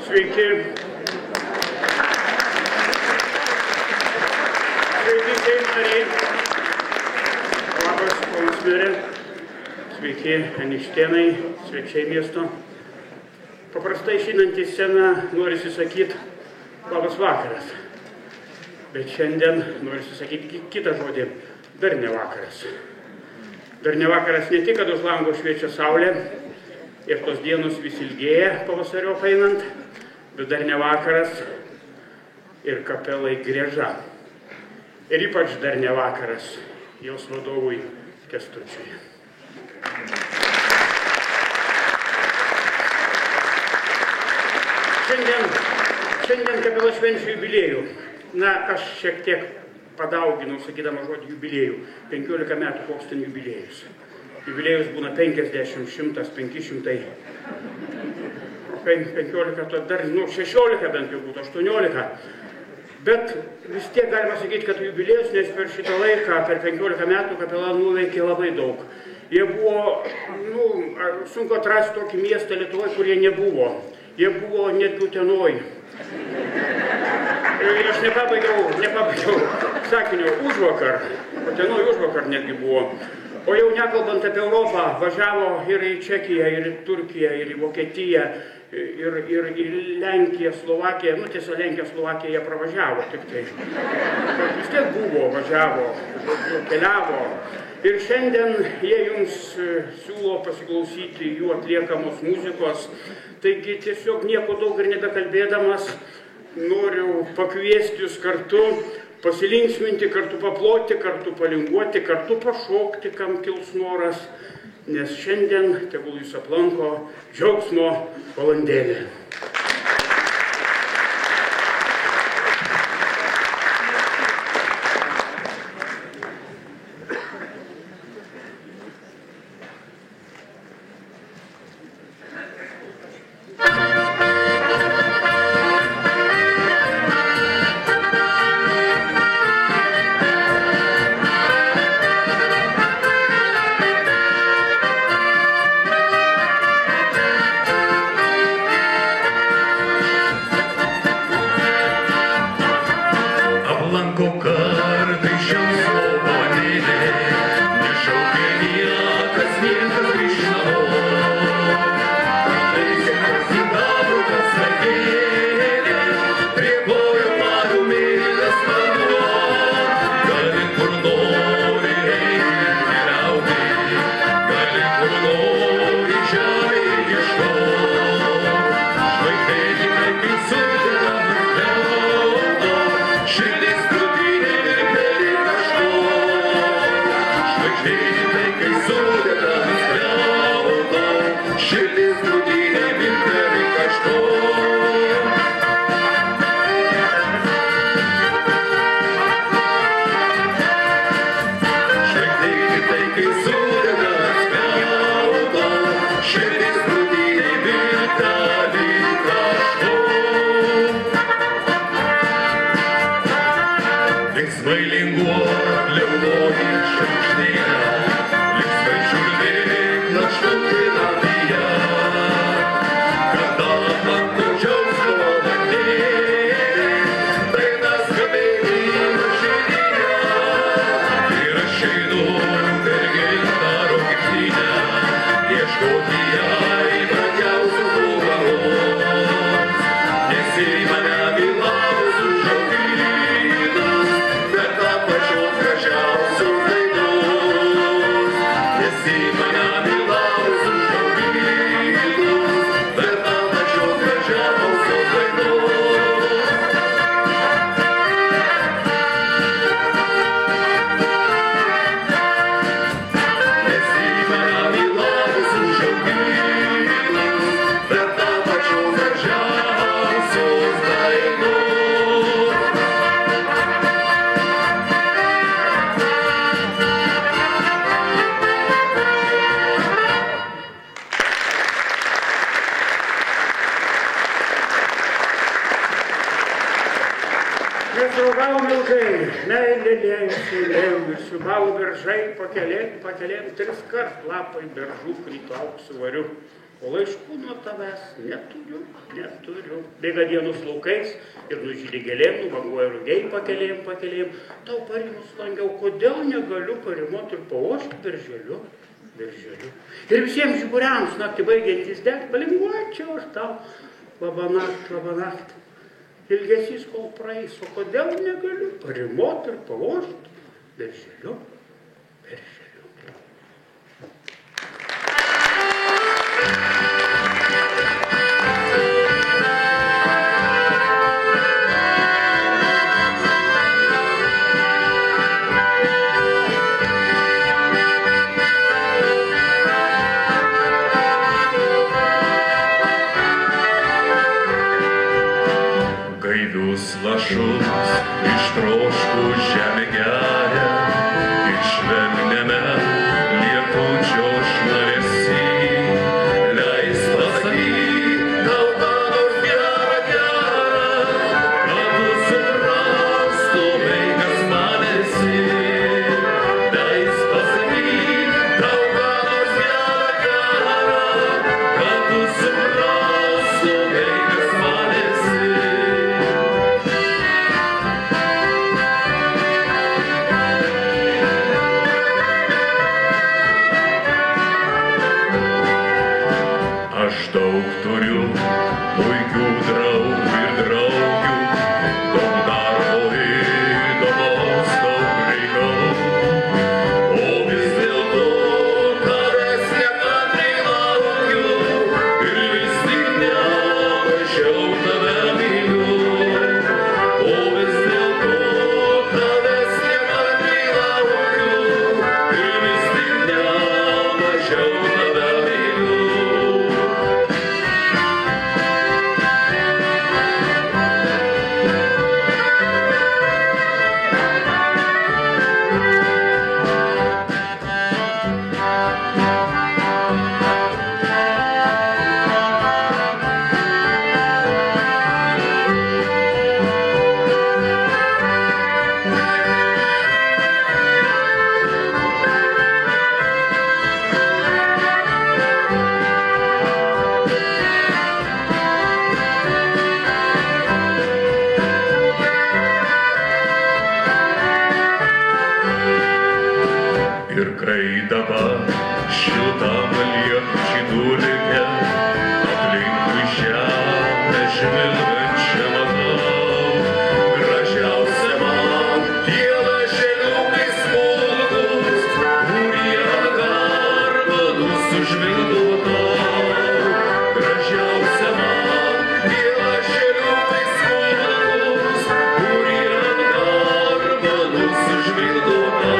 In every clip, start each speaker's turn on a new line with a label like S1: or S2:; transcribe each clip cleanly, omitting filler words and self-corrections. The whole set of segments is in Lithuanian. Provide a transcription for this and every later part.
S1: Sveiki. Sveiki, Seimo nariai. Labas, ponas merė. Sveiki, anykštėnai, svečiai miesto. Paprastai išeinant į sceną norisi sakyti labas vakaras. Bet šiandien norisi sakyti kitą žodį – dar ne vakaras. Dar ne vakaras ne tik, kad už lango šviečia saulė ir tos dienos vis ilgėja pavasario painant, bet dar ne vakaras ir kapelai Grieža. Ir ypač dar ne vakaras jos vadovui Kęstučiui. Šiandien kapela švenčia jubiliejų. Na, aš šiek tiek padauginau, sakydama žodį jubiliejų. 15 metų koks ten jubiliejus. Jubiliejus būna 50, 100, 500. 15, dar 16 bent jau būtų, 18. Bet vis tiek galima sakyti, kad jubiliejus, nes per šitą laiką, per 15 metų kapela nuveikė labai daug. Jie buvo, sunku atrasti tokį miestą Lietuvoje, kur jie nebuvo. Jie buvo netgi Utenoj. Ir aš nepabaigiau sakinio užvakar. Utenoj užvakar netgi buvo. O jau nekalbant apie Europą, važiavo ir į Čekiją, ir į Turkiją, ir į Vokietiją, ir į Lenkiją, Slovakiją. Tiesa, Lenkiją, Slovakiją jie pravažiavo tik tai. Bet vis tiek buvo, važiavo, keliavo. Ir šiandien jie jums siūlo pasiklausyti jų atliekamos muzikos. Taigi tiesiog nieko daug ir nebekalbėdamas noriu pakviesti jūs kartu, pasilinksminti, kartu paploti, kartu palinguoti, kartu pašokti, kam kils noras, nes šiandien tegul jūs aplanko džiaugsmo valandėlė. Pakelėm 3 kart lapai beržų krito auksu variu. O laiškų nuo tavęs neturiu. Bėga dienos laukais ir nužydė gėlėm, nuvanguoja rugiai pakelėjim. Tau parimus langiau, kodėl negaliu parimoti ir paošti berželiu. Ir visiems žiburiams naktį baigiantis degti, palinguočiau aš tau labanakt. Ilgesys kol praeis, o kodėl negaliu parimoti ir paošti berželiu.
S2: Lašus ištroškų žemė geria, išvelniame lietučio šlavesį. Leis pasakyt, tau ką nors gera, kad tu suprastumei, kas man esi. Leis pasakyt, tau ką nors gera, kad tu suprastumei, kas man esi. Aš daug turiu puikių draugų ir draugių, daug darbo įdomaus, daug reikalų. O vis dėlto tavęs nekantriai laukiu ir vis tik nemažiau tave myliu. O vis dėlto tavęs nekantriai laukiu ir vis tik nemažiau tave myliu. Ir kai dabar šiltam lietučiai dulke, aplinkui žemę žvilgančią matau, gražiausia man tie lašeliukai smulkūs, kurie garbanus sužvilgo tau. Gražiausia man tie lašeliukai smulkūs, kurie garbanus sužvilgo tau.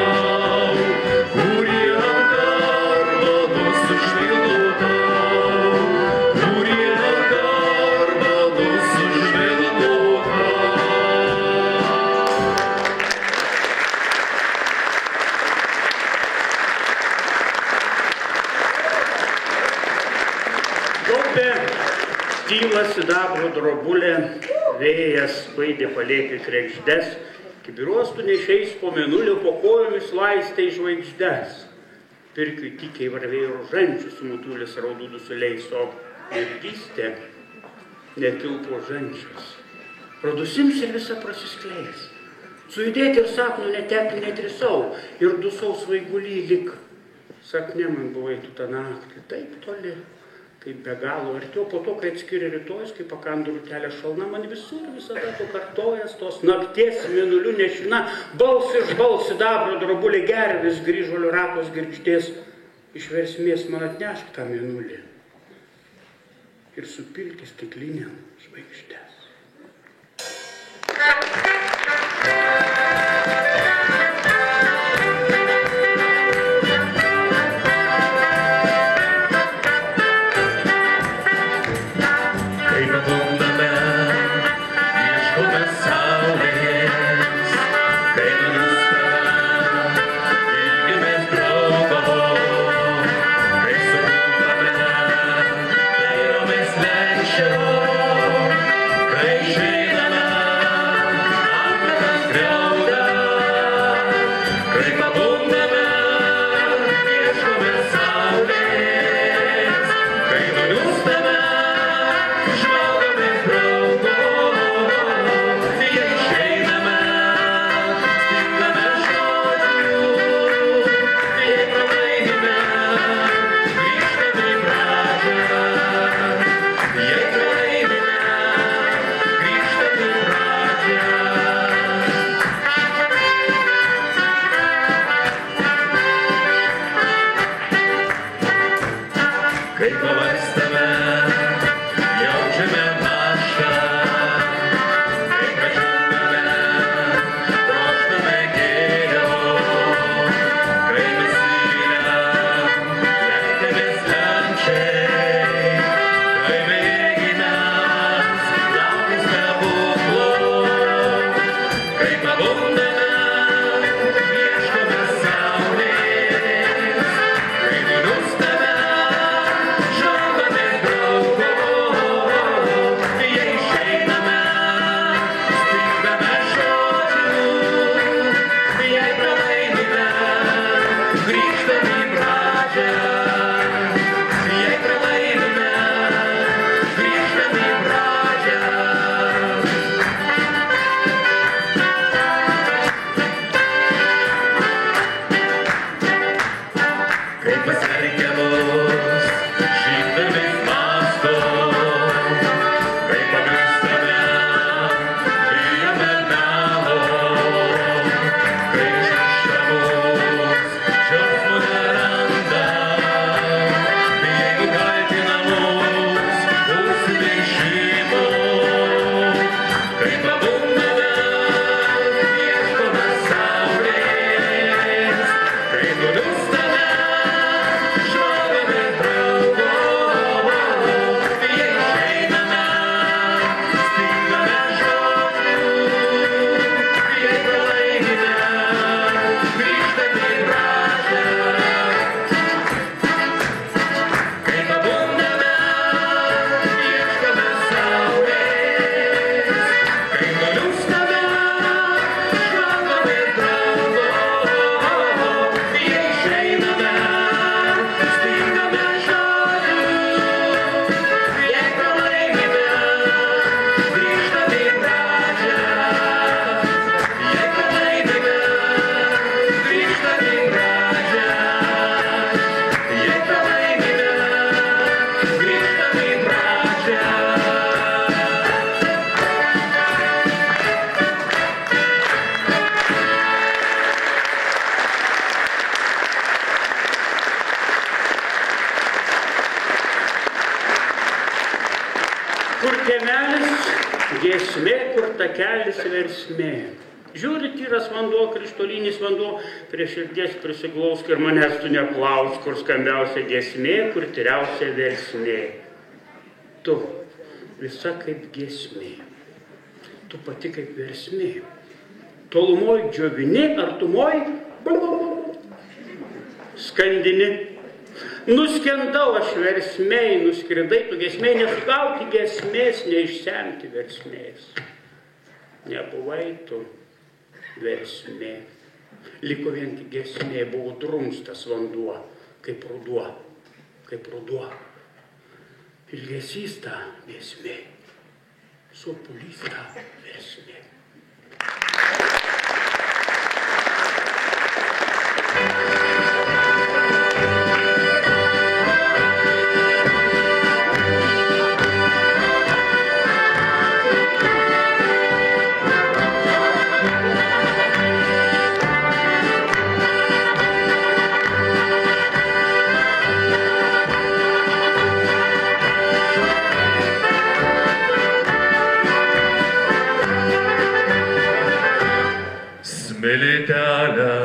S1: Tyla sidabro drobulė, vėjas baidė palėpį kregždes, kibiruostų neišeis po mėnulio, po kojomis laistai žvaigždes. Pirkiui tykiai varvėjo rožančių sumutulės raudų dusuliais, o mergystė netilpo žančias. Produsims ir visa prasiskleis. Sujudėti ir sapnų netekti netrisau, ir dusau svaigulį lik. Sapne man buvai tu tą naktį, taip toli. Kaip be galo artėjo, po to, kai atskiria rytojus, kai pakando rutelė šalna, man visur visada tu kartojas tos nakties mėnulių nešina, bals iš bals sidabro drobulė gervis, grįžulių ratos girgždės, iš versmės man atnešk tą mėnulį ir supilki stiklinę žvaigždes.
S2: Kai
S1: Kur kiemelis giesmė, kur takelis versmė. Žiūri, tyras vanduo, kristolinis vanduo, prie širdies prisiglausk ir manęs tu neklausk, kur skambiausia giesmė, kur tyriausia versmė. Tu visa kaip giesmė, tu pati kaip versmė. Tolumoj džiovini, artumoj skandini. Nuskendau aš versmėj, nuskridai tu giesmėj, nesugauti giesmės, neišsemti versmės. Nebuvai tu versmė. Liko vien tik giesmė, buvo drumstas vanduo, kaip ruduo, kaip ruduo. Ilgesys ta giesmė, sopulys ta versmė.
S2: Smiltelę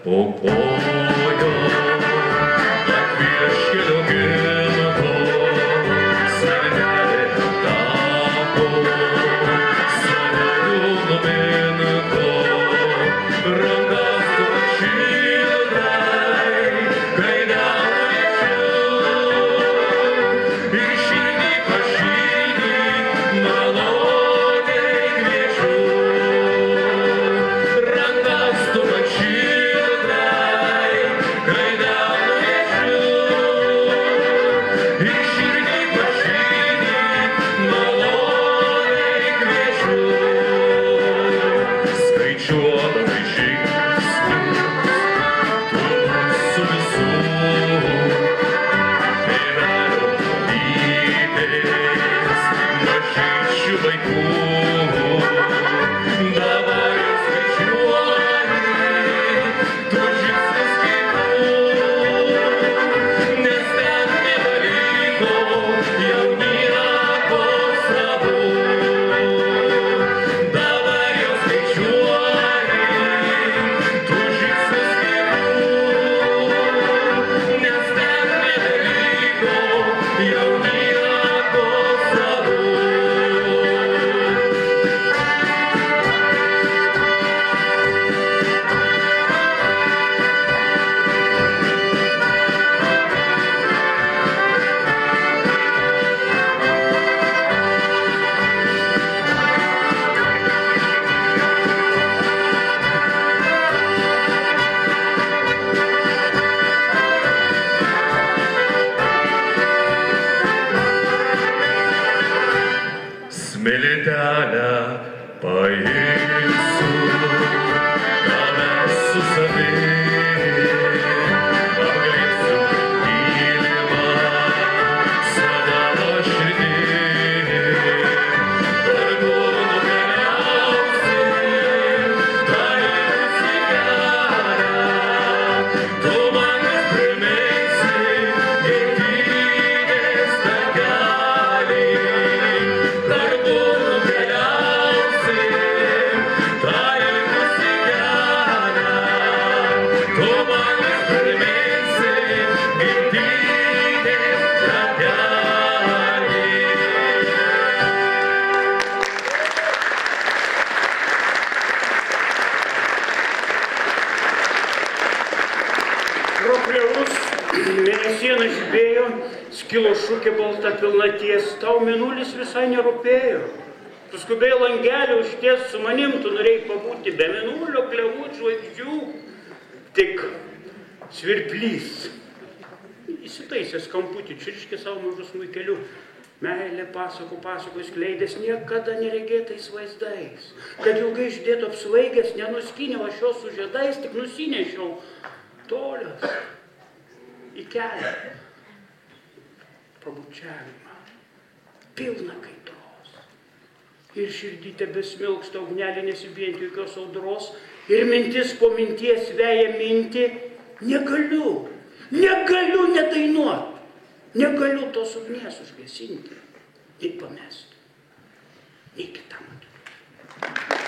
S2: po kojo, atvieškelio ginto, smiltelė tapo, sąnarių numinto, rankas tušildai, kai nenorėčiau, ir širdį pašydį maloniai kviečiu. Smiltelę paimsiu, tave su savimi, apglėbsiu kaip mylimą savo širdį. Kartu nukeliausim, tariasi kelią, tu man priminsi gimtinės takelį. Kartu nukeliausim, tariasi kelią, tu man priminsi gimtinės takelį.
S1: Pro klevus mėnesiena žibėjo, skilo šukė balta pilnaties, tau mėnulis visai nerūpėjo. Tu skubėjai langelį užties, su manim tu norėjai pabūti be mėnulio, klevų, žvaigždžių. Tik svirplys įsitaisęs kamputį, čirškė savo mažu smuikeliu. Meilė pasakų skleidės niekada neregėtais vaizdais. Kad ilgai žydėtų apsvaigęs, nenuskyniau aš jo su žiedais, tik nusinešiau tolios į kelią. Pabučiavimą, pilną kaitros. Ir širdį tebesmilksta ugnelė nesibijant jokios audros. Ir mintis po minties veja mintį. Negaliu nedainuot. Negaliu tos ugnies užgesinti. nei pamesti, nei kitam atiduoti.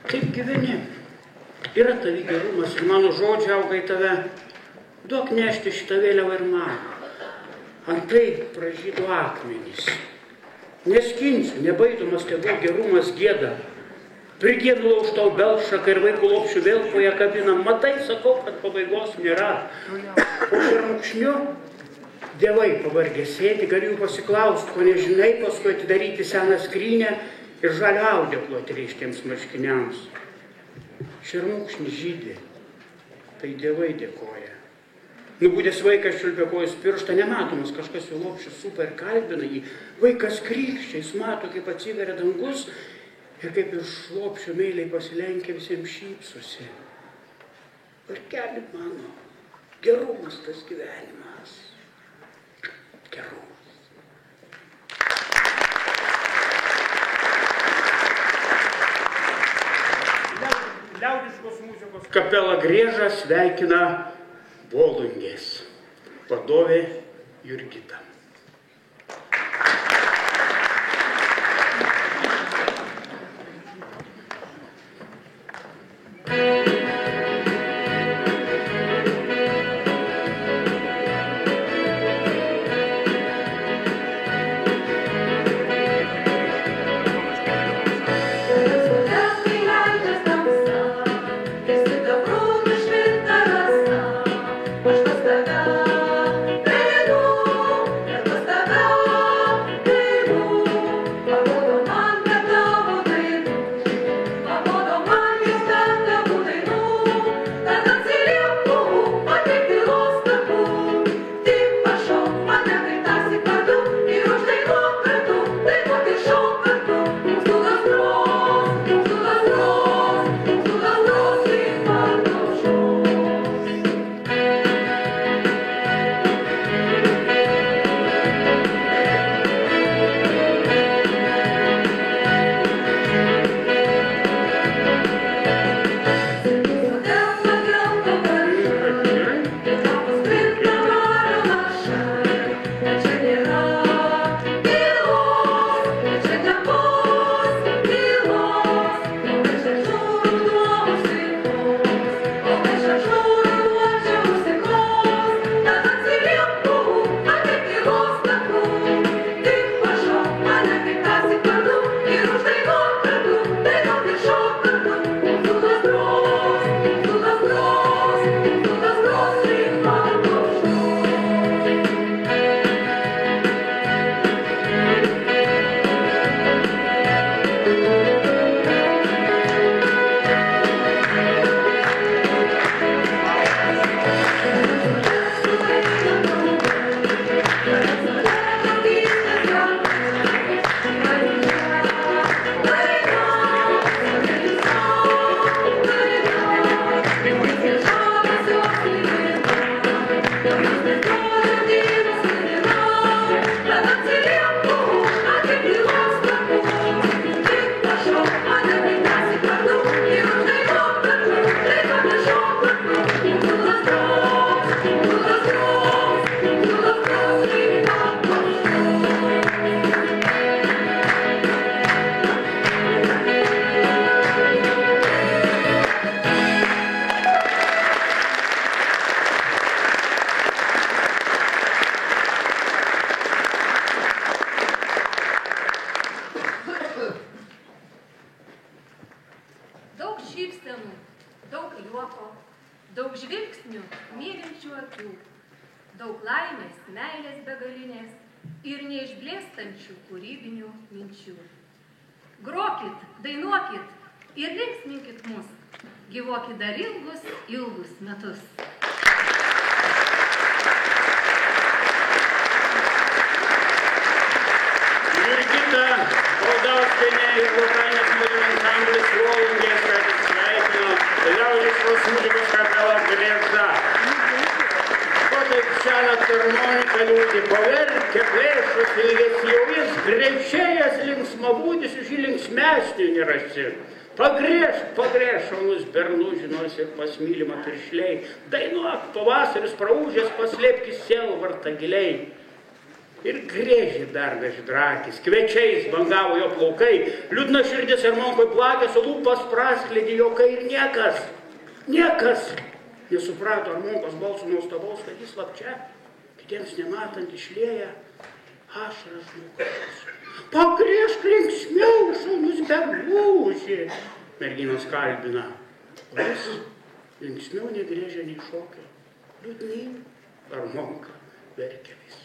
S1: Kaip gyveni? Yra tavi gerumas ir mano žodžiai auga į tave. Duok nešti šitą vėliavą ir man. Antai pražydo akmenys. Neskinsiu, nebaitomas tėvo gerumas gėda. Prigėdu laužtau belšaką ir vaikų lopšių vėl po ją kabinam. Matai, sakau, kad pabaigos nėra. Po šermukšniu dievai pavargę sėdi, galiu pasiklausti, ko nežinai, paskui atidaryti seną skrynę ir žalio audeklą atrištiems marškiniams. Šermukšnis žydė, tai dievai dėkoja. Nubūdęs vaikas čiulpia kojos pirštą, nematomas kažkas jau lopšius supa ir kalbina jį. Vaikas krykščia, jis mato, kaip atsiveria dangus ir kaip iš lopšio meiliai pasilenkia visiems šypsosi. Vaikeli mano, gerumas tas gyvenimas. Gerumas. Liaudiškos muzikos kapela Grieža sveikina Volungės vadovė Jurgita.
S3: Aš pas tave prieinu šypsenų, daug juoko, daug žvilgsnių mylinčių akių, daug laimės, meilės begalinės ir neišblėstančių kūrybinių minčių. Grokit, dainuokit ir linksminkit mus, gyvuokit dar ilgus, ilgus metus.
S1: Jurgita Baldauskienė ir vokalinės muzikos ansamblis Volungės, kad sveikino liaudiškos muzikos kapela Grėžda. Taip šiąnakt harmonika liūdį paverkia, plėšus ilgesi, jau jis greičiajas linksmabūdis, už jį linksmesnių nerasi. Pagrėž, šaunus bernų žinos ir pasmylimą piršliai. Dainuok, pavasaris praūžęs, paslėpkis sielvartą giliai. Ir grėžė dar veždrakis, kviečiais bangavo jo plaukai, liūdna širdis armonkoj plakė, su lūpas praskleidė jokai ir niekas nesuprato armonkos balsų nuostabaus, kad jis slapčia, kitiems nematant išlieja ašaras žmogaus. Pagrėžk linksmiau, šaunus bernuži, merginos kalbina. Jis linksmiau negrėžia, nei šokia, liūdnai armonka verkia vis.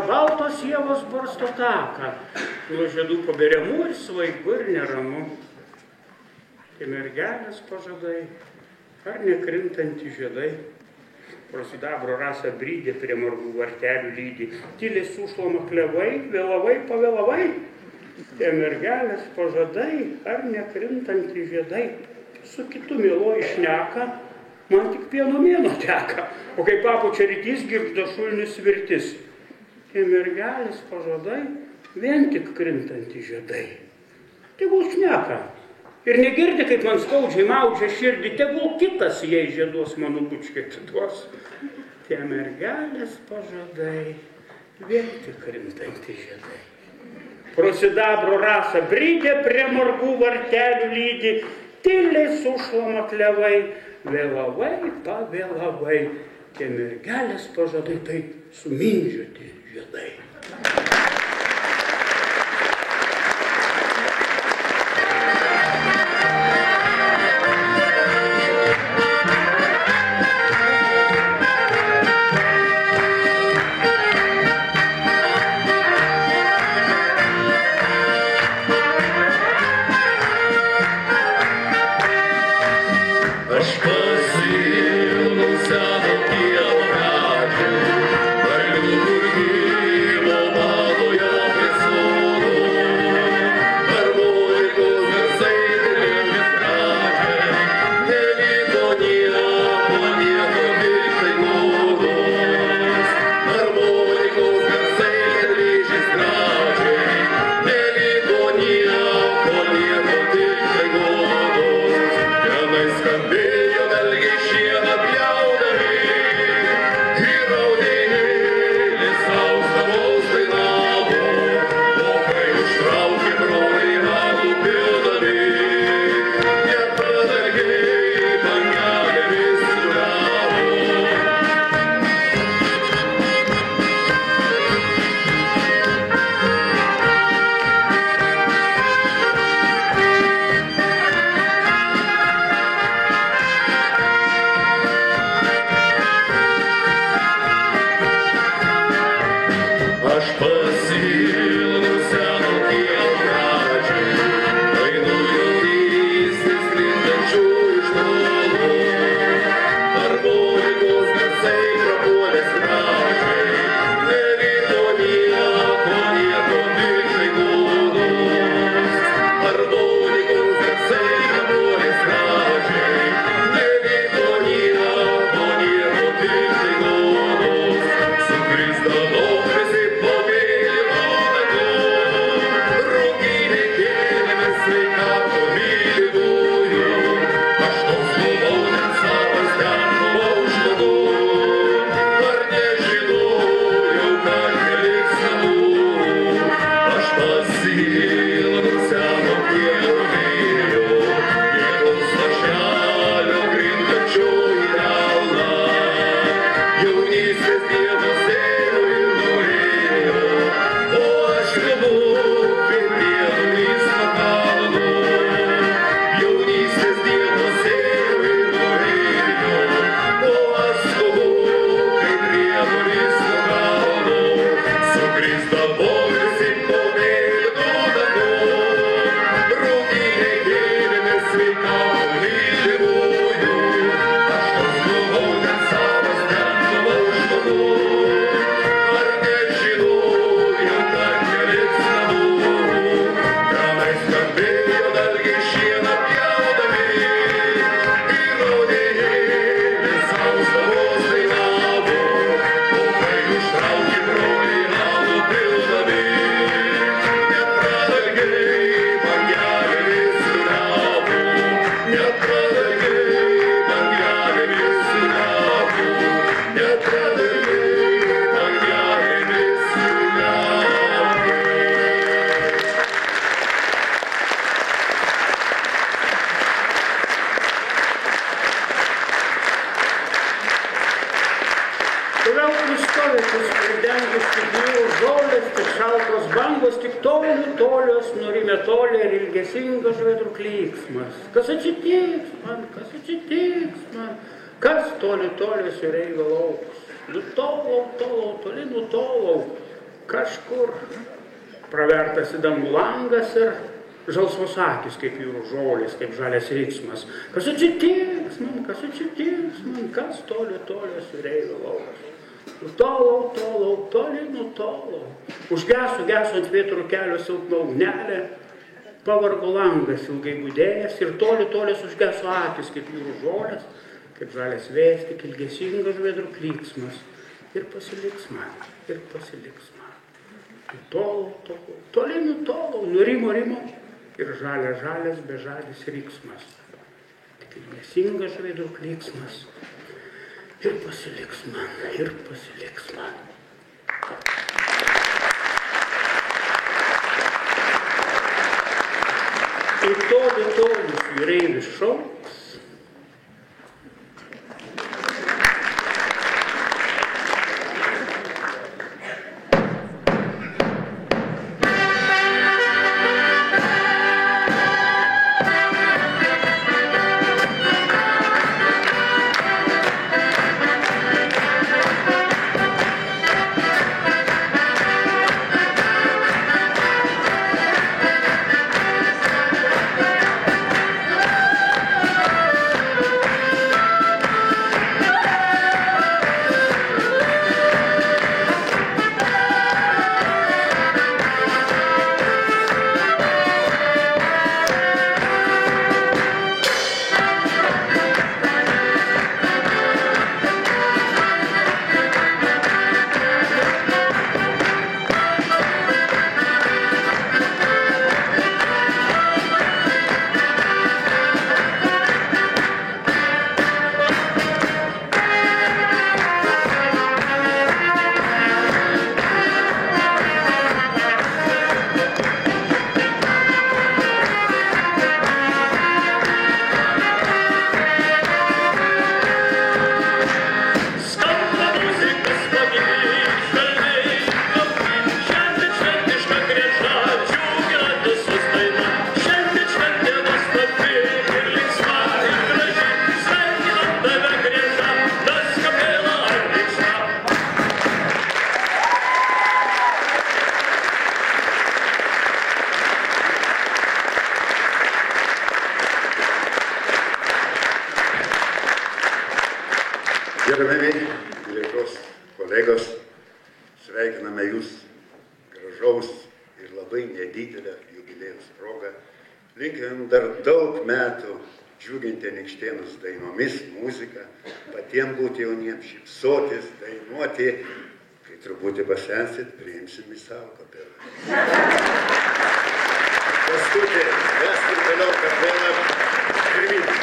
S1: Baltos ievos barsto taką, nuo žiedų paberiamų ir svaigu ir neramu. Tai mergelės pažadai, ar nekrintanti žiedai, pro sidabro rasą brydė prie margų vartelių lydi, tyliai sušlama klevai, vėlavai, pavėlavai. Tai mergelės pažadai, ar nekrintanti žiedai, su kitu mieloji šneka, man tik pieno mėnuo teka, o kai papučia rytys, girgžda šulnis virtis. Tie mergelės pažadai, vien tik krintantys žiedai. Tegul šneka. Ir negirdi, kaip man skaudžiai maudžia širdį, tegul kitas jai žieduos mano bučkį atiduos. Tie mergelės pažadai, vien tik krintantys žiedai. Pro sidabro rasą brydė prie margų vartelių lydi, tyliai sušlama klevai, vėlavai, pavėlavai, tie mergelės pažadai tai sumindžioti žiedai. Kas atsitiks man, kas toli sireigo lauks, nutolau, toli nutolau, kažkur pravertas į dangų langas ir žalsvos akis kaip jūrų žolės, kaip žalias riksmas. Kas atsitiks man, kas toli sireigo lauks. Nutolau, toli nutolau. Užgeso ant vėtrų kelio silpna ugnelė, Pavargo langas ilgai gudėjęs ir toli užgeso akis, kaip jūrų žolės, kaip žalias vėjas, tik ilgesingas žvedrų klyksmas. Ir pasiliks man. Toli nutolau, nurimo ir žalias bežadis ryksmas. Tik ilgesingas žvedrų klyksmas. Ir pasiliks man. Ir toli jūreivis šauks.
S4: Gerbiami Lietuvos kolegos, sveikiname jūs gražaus ir labai nedidelę jubiliejaus progą. Linkim dar daug metų džiuginti Anykštėnus dainomis, muziką, patiems būti jauniems, šypsotis, dainuoti. Kai truputį pasensit, priimsim į savo kapelą. Kęstuti, veskim toliau kapelą pirmyn.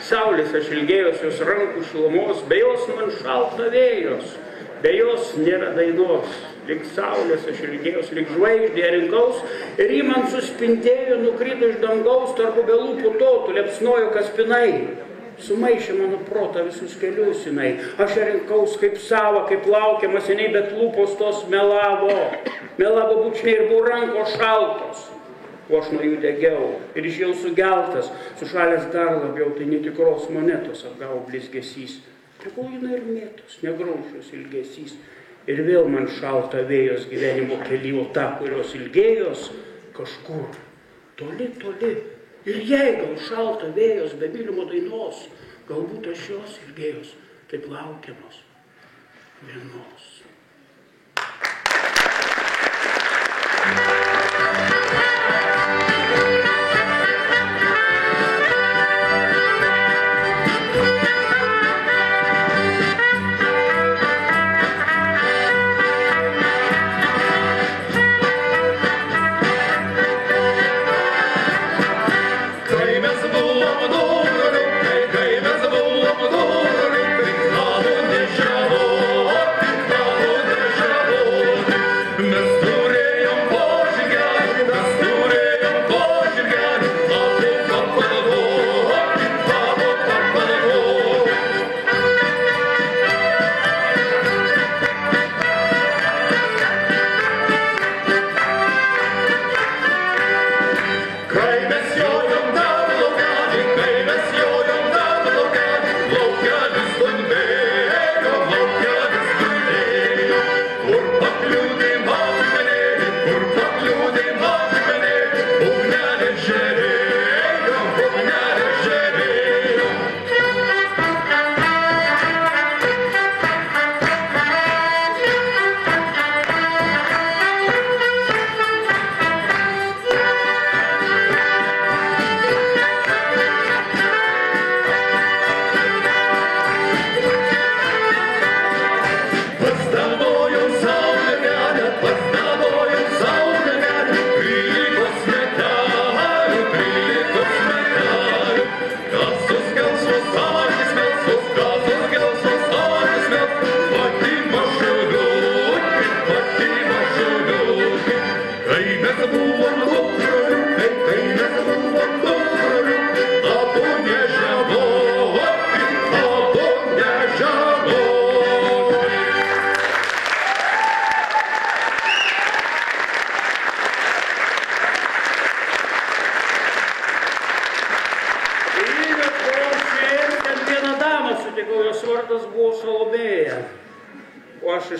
S1: Saulės aš ilgėjos, jos rankų šilumos, be jos man šalta vėjos, be jos nėra dainos. Lik saulės aš ilgėjos, lik žvaigždė rinkaus, ir jį man suspindėjo, nukrito iš dangaus, tarp obelų putotų, liepsnojo kaspinai. Sumaišė mano protą visus kelius jinai. Aš ją rinkaus kaip savo, kaip laukiamas seniai, bet lūpos tos melavo. Melavo bučniai ir buvo rankos šaltos. O aš nuo jų degiau ir išėjau sugeltas, sušalęs dar labiau, tai netikros monetos atgavo blizgesys. Tegul jinai ir mėtos, negraušios ilgesys. Ir vėl man šalta vėjos gyvenimo kely, o ta, kurios ilgėjos, kažkur toli, toli. Ir jei gal šalta vėjos be mylimo dainos, galbūt aš jos ilgėjos, kaip laukiamos vienos.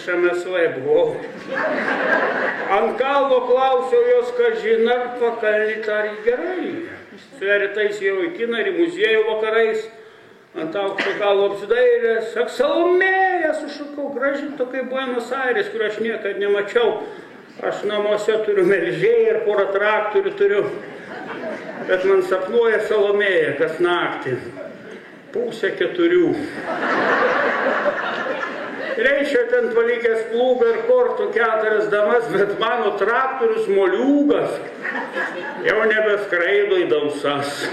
S1: MSV buvau. Ant kalno klausiau jos, kažin ar pakalnyt ar gerai. Su ją rytais jau į kiną ir į muziejų vakarais. Ant aukšto kalno apsidairęs. Sak, Salomėja, sušukau, graži tokia Buenos Aires, kur aš niekad nemačiau. Aš namuose turiu melžėją ir porą traktorių turiu. Bet man sapnuoja Salomėja kas naktį. 3:30. Reiškia ten palikęs plūgą ir kortų 4 damas, bet mano traktorius moliūgas jau nebeskraido į dausas.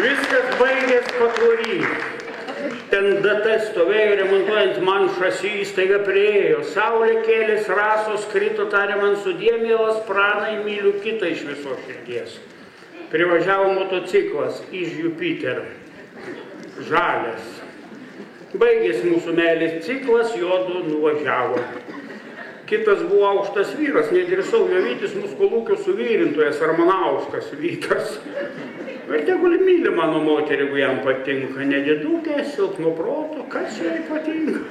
S1: Viskas baigės Patvory. Ten DT stovėjo remontuojant man šasi, staiga priėjo. Saulė kėlės, rasos krito, tarė man sudie, mielas pranai, myliu kitą iš viso širdies. Privažiavo motociklas iš Jupiter. Žalias. Baigės mūsų meilės ciklas, jodu nuvažiavo. Kitas buvo aukštas vyras, nedrįsau jo vytis, mūsų kolūkio suvyrintojas Ramanauskas Vytas. Ir tegul myli mano moterį, jeigu jam patinka, nedidukė, silpno proto, kas jai patinka.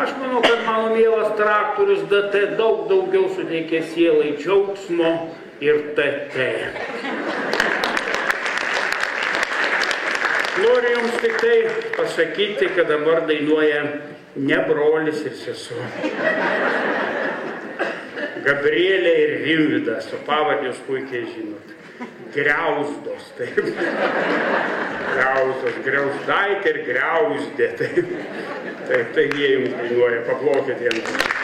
S1: Aš manau, kad mano mielas traktorius DT daug daugiau suteikė sielai džiaugsmo ir TT. Noriu jums tik tai pasakyti, kad dabar dainuoja ne brolis ir sesuo. Gabrielė ir Rimvydas, o pavardės puikiai žinot. Griauzdos, taip. Griauzdos, Griauzdaitė ir Griauzdė, taip. Taip, tai jie jums dainuoja, paplokit jiems.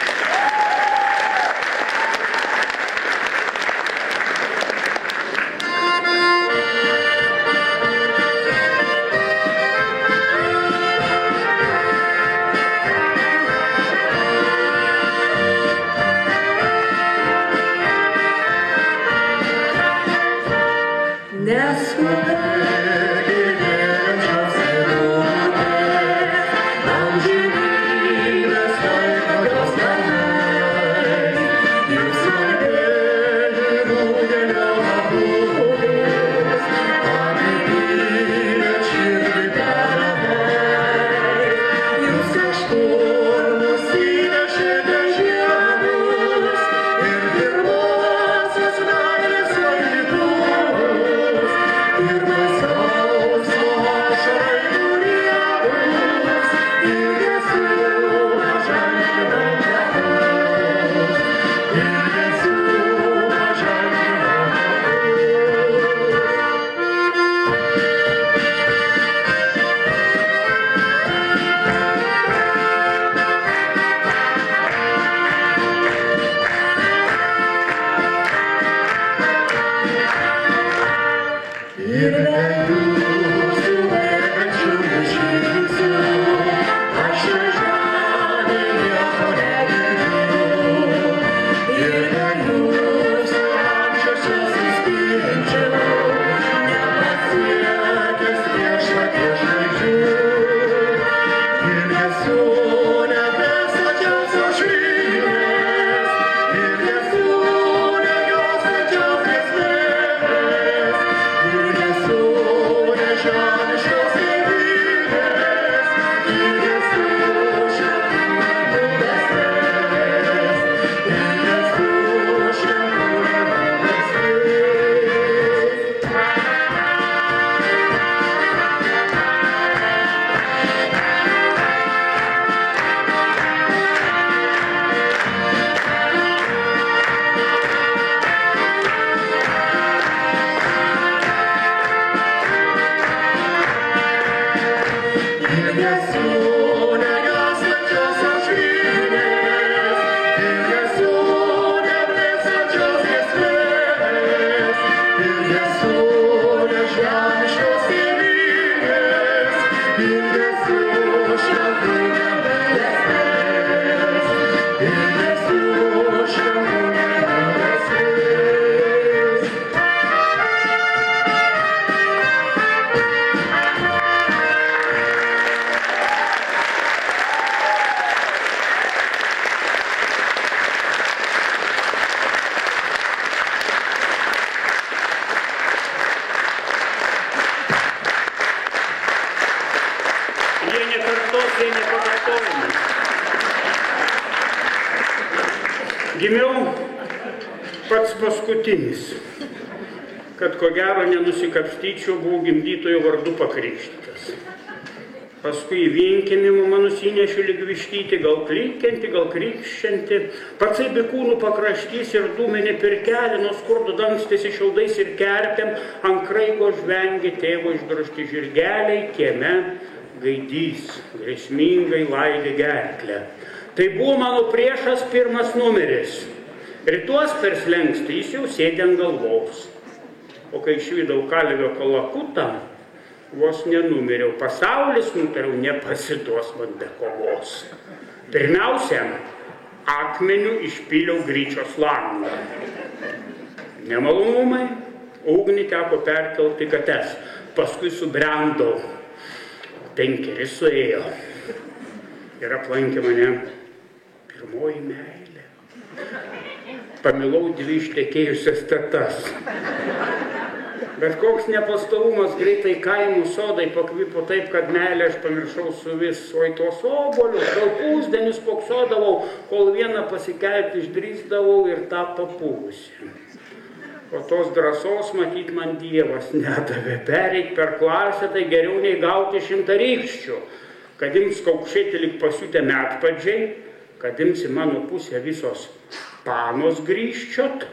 S2: Amžinybės laikas
S1: Gimiau pats paskutinis, kad ko gero nenusikapstyčiau, buvau gimdytojo vardu pakrikštytas. Paskui į vienkinimą man nusinešė lyg vištytį, gal klykianti, gal krikščianti. Patsai bikūnų pakraštys ir dūminė pirkelė, nuo skurdo dangstėsi šiaudais ir kerpėm, ant kraiko žvengė tėvo išdrožti žirgeliai, kieme gaidys, grėsmingai laidė gerklę. Tai buvo mano priešas pirmas numeris. Rytuos per slenkstį jis jau sėdė ant galvos. O kai išvydau kalvio kalakutą, vos nenumiriau. Pasaulis, nutariau, nepasiduos man be kovos. Pirmiausia, akmeniu išpyliau gryčios langą. Nemalonumai, ugnį teko perkelti kates. Paskui subrendau. 5 suėjo. Ir aplankė mane pirmoji meilė. Pamilau 2 ištekėjusias tetas. Bet koks nepastovumas greitai kaimų sodai pakvipo taip, kad meilę aš pamiršau su vis. Oi tos obolius, gal pusdienius spoksodavau, kol vieną pasikelti išdrįsdavau ir tą papūvusi. O tos drąsos matyt man Dievas nedavė. Pereit per klasę tai geriau nei gauti 100 rykščių. Kad ims kaukšėti lyg pasiutę metpadžiai, kad ims į mano pusę visos panos grįžčiot,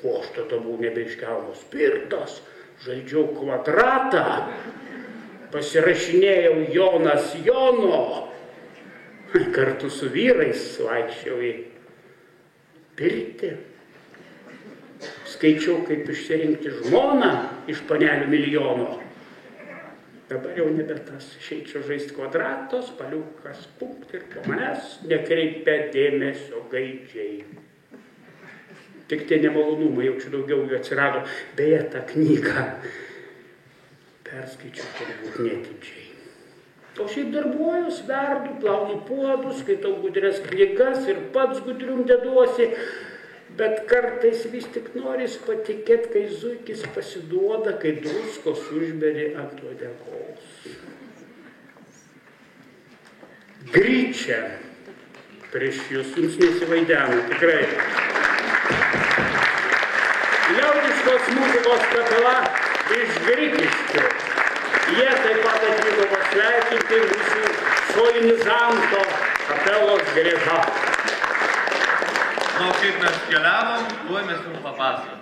S1: o aš tada buvau nebeiškelnos pirtas, žaidžiau kvadratą, pasirašinėjau Jonas Jono, kartu su vyrais vaikščiau į pirtį, skaičiau, kaip išsirinkti žmoną iš panelių milijono. Dabar jau nebe tas, išeičiau žaisti kvadrato, spaliukas pumpt ir po manęs nekreipia dėmesio gaidžiai. Tik tie nemalonumai, jau čia daugiau jų atsirado. Beje, tą knygą perskaičiau turbūt netidžiai. O šiaip darbuojus, verdu, plaunu puodus, skaitau gudrias knygas ir pats gudrium deduosi. Bet kartais vis tik noris patikėt, kai zuikis pasiduoda, kai druskos užberi ant uodegos. Gryčia prieš jūs jums nesivaidena, tikrai. Liaudiškos muzikos kapela iš Grikiškių. Jie taip pat atvyko pasveikinti mūsų solinizanto kapelos Grėža.
S2: Na, kaip mes keliavom, tuoj mes jums papasakosim.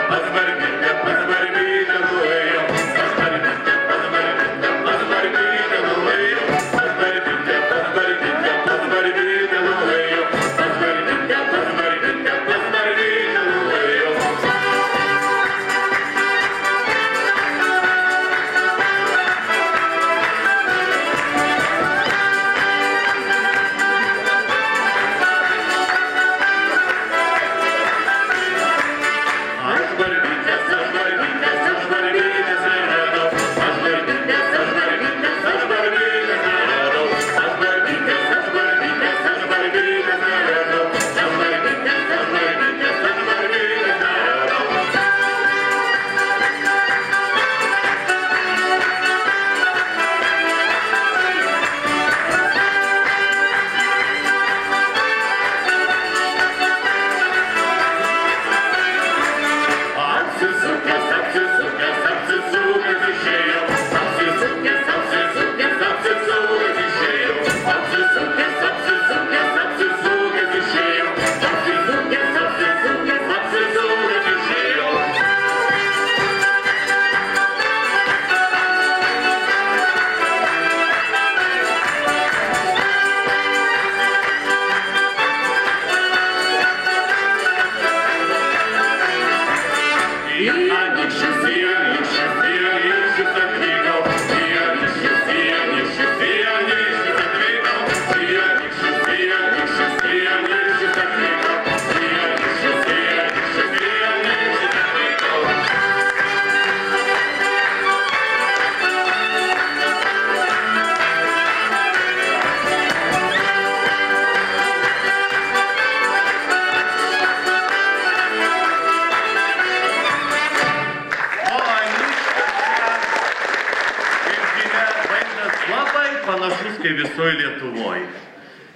S5: Pasvarbinkė,
S2: šventė visoje Lietuvoje.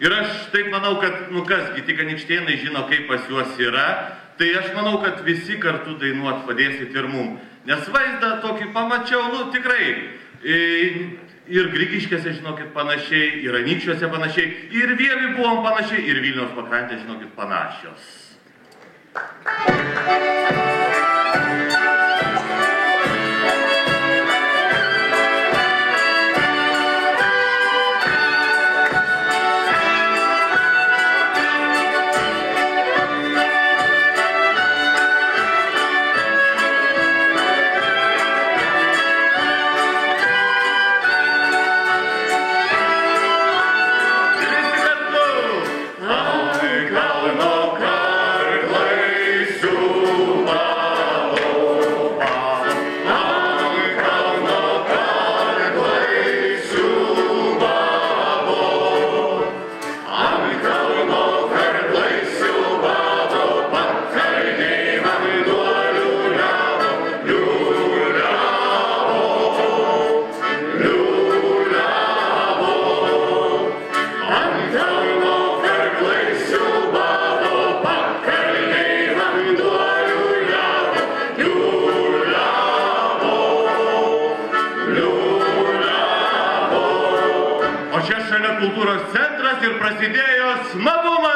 S2: Ir aš taip manau, kad, kasgi, tik anykštėnai žino, kaip pas juos yra, tai aš manau, kad visi kartu dainuot padėsit ir mum. Nes vaizdą tokį pamačiau, tikrai, ir Grigiškėse, žinokit, panašiai, ir Anykščiuose panašiai, ir Vievy buvom panašiai, ir Vilniaus pakrantė, žinokit, panašios. Kultūros centras ir prasidėjo smagumai.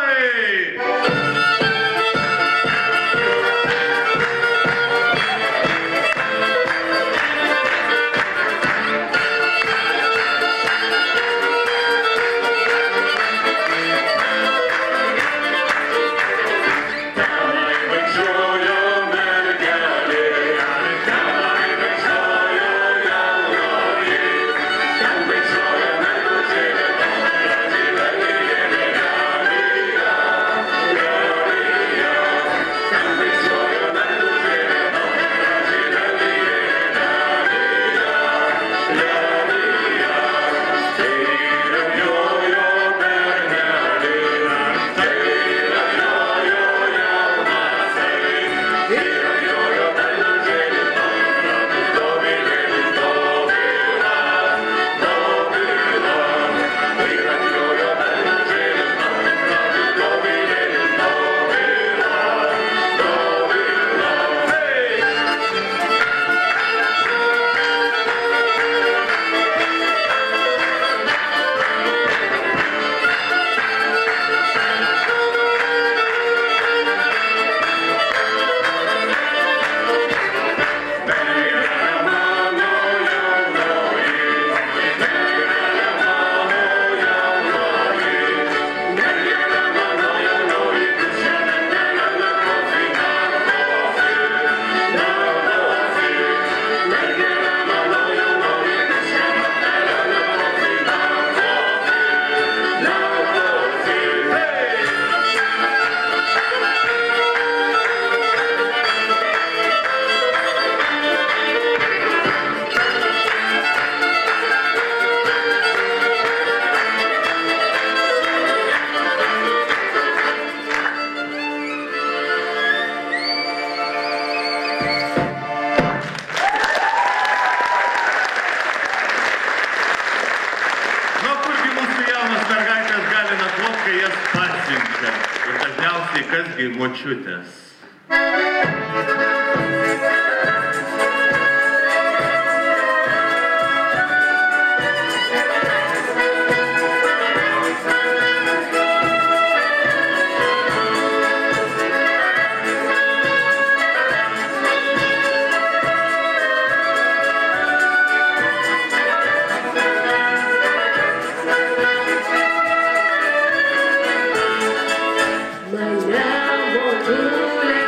S2: Kasgi močiutės.
S5: Mane motulė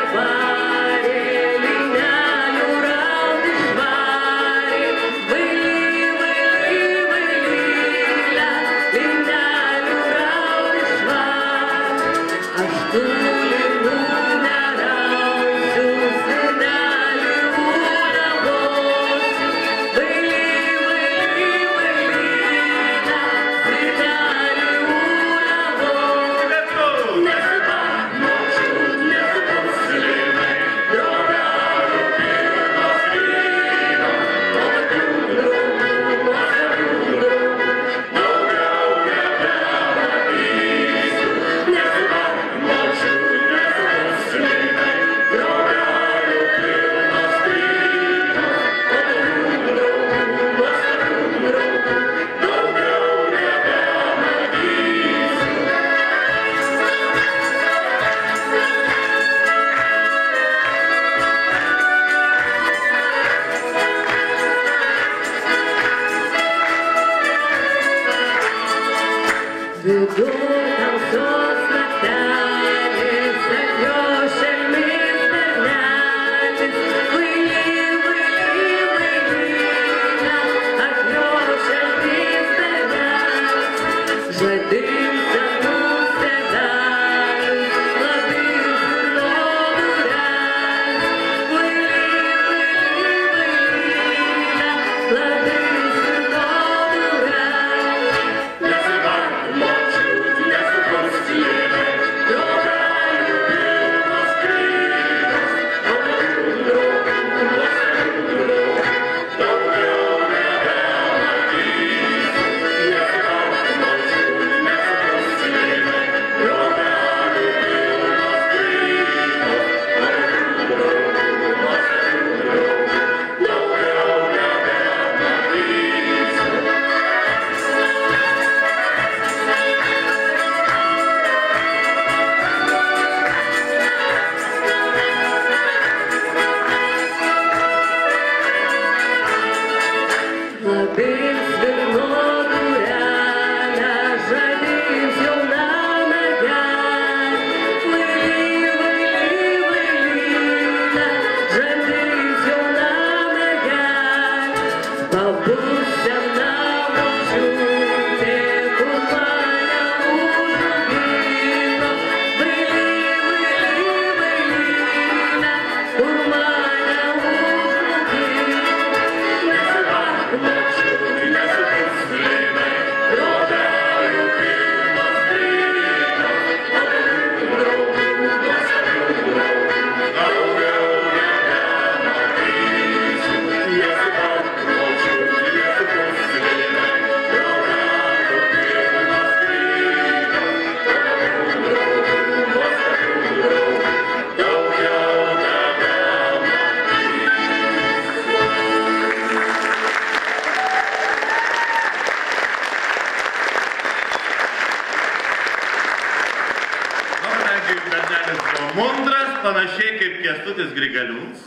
S2: Panašiai kaip Kęstutis Grigaliūnas,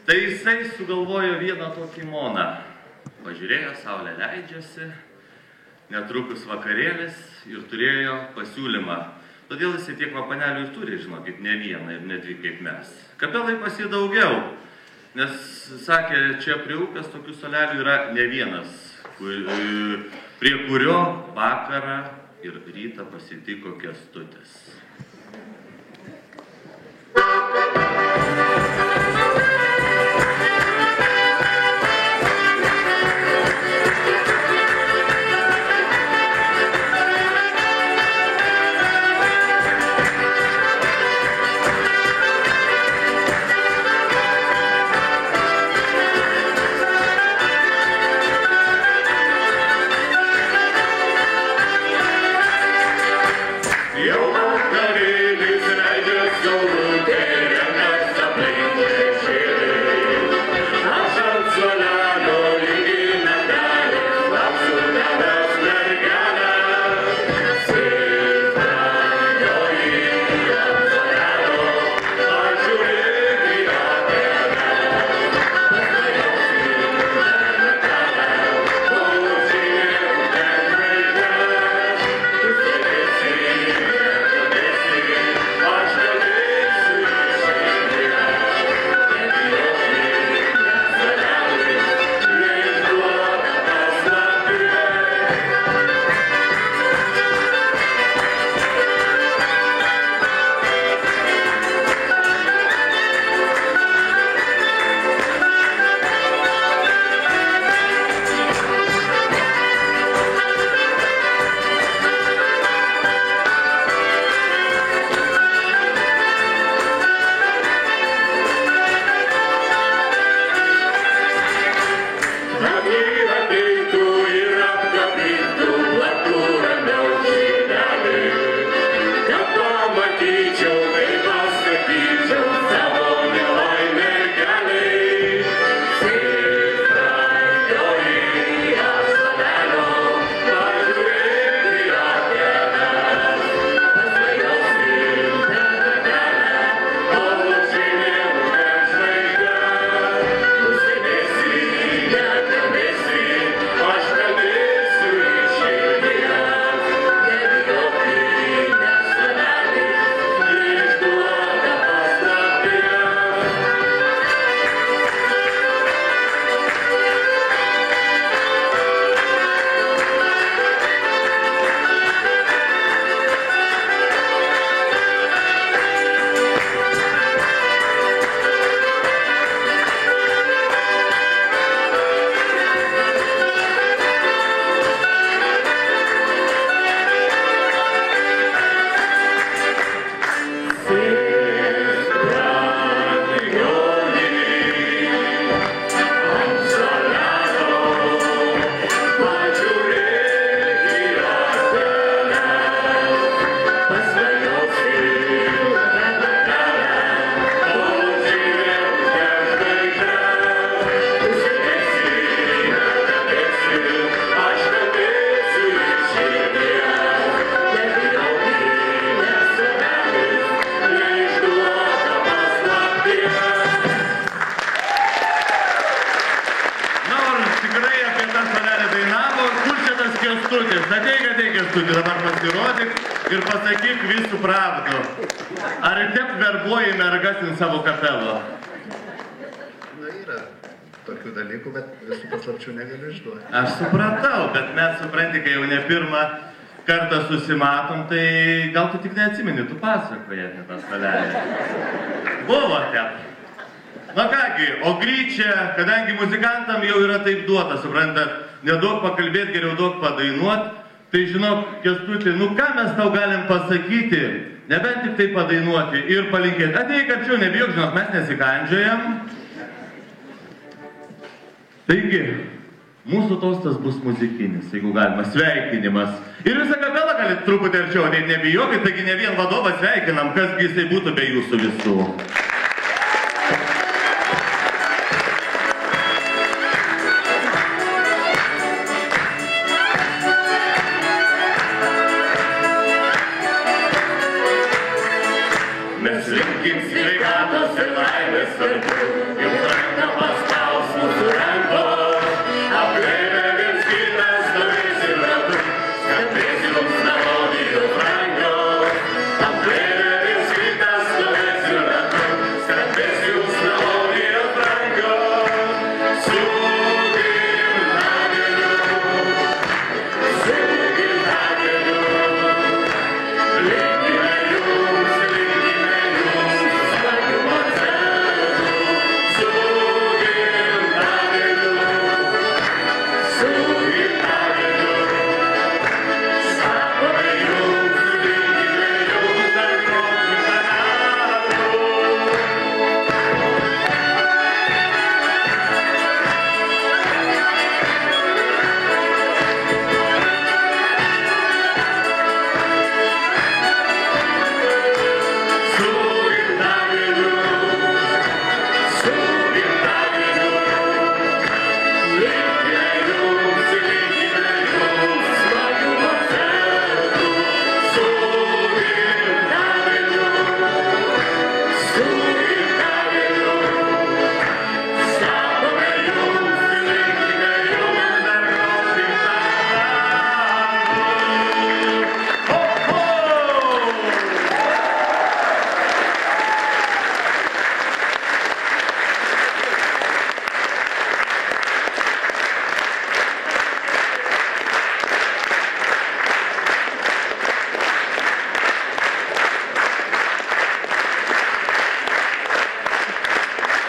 S2: tai jisai sugalvojo vieną tokį moną. Pažiūrėjo, saulė leidžiasi, netrukus vakarėlis ir turėjo pasiūlymą. Todėl jisai tiek panelių ir turi, žinokit, ne vieną ir ne dvi kaip mes. Kapelai pas jį daugiau, nes, sakė, čia prie upės tokių salelių yra ne vienas, prie kurio vakarą ir rytą pasitiko Kęstutis.
S4: Jau vakarė
S2: Kęstutis, ateik Kęstutis, dabar pasirodyk ir pasakyk visų pravdų. Ar tep verbuoji mergas in savo kapelo?
S5: Na, yra tokių dalykų, bet visų paslapčių negaliu išduoti.
S2: Aš supratau, bet mes supranti, kai jau ne pirmą kartą susimatom, tai gal tu tik neatsimeni, tu pasakoji apie tą stalelį. Buvo tep. Na kągi, o gryčia, kadangi muzikantam jau yra taip duota, suprantat, nedaug pakalbėti, geriau daug padainuot, tai žinok, Kęstuti, nu ką mes tau galim pasakyti, nebent tik tai padainuoti ir palinkėti. Ateik arčiau, nebijok, žinok, mes nesikandžiojam. Taigi, mūsų tostas bus muzikinis, jeigu galima, sveikinimas. Ir visą kapelą galit truputį arčiau, tai nebijokit, taigi ne vien vadovą sveikinam, kasgi jisai būtų be jūsų visų.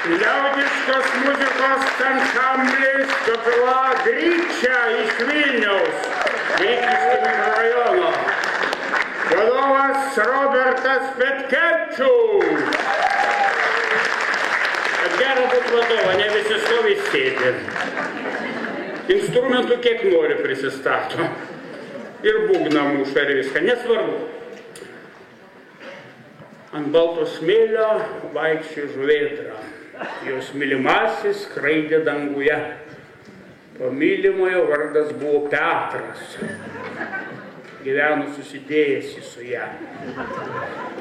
S1: Liaudiškos muzikos ansamblis Kapela Gryčia iš Vilniaus, Grikiškių mikrorajono. Vadovas Robertas Petkevičius. Gera būt vadovą, ne visi stovi sėdi. Instrumentų kiek nori prisistato. Ir būgną muša ir viską, nesvarbu. Ant balto smėlio vaikščiojo žuvėdra. Jos mylimasis skraidė danguje. Pamylimojo vardas buvo Petras. Gyveno susidėjęsi su ją.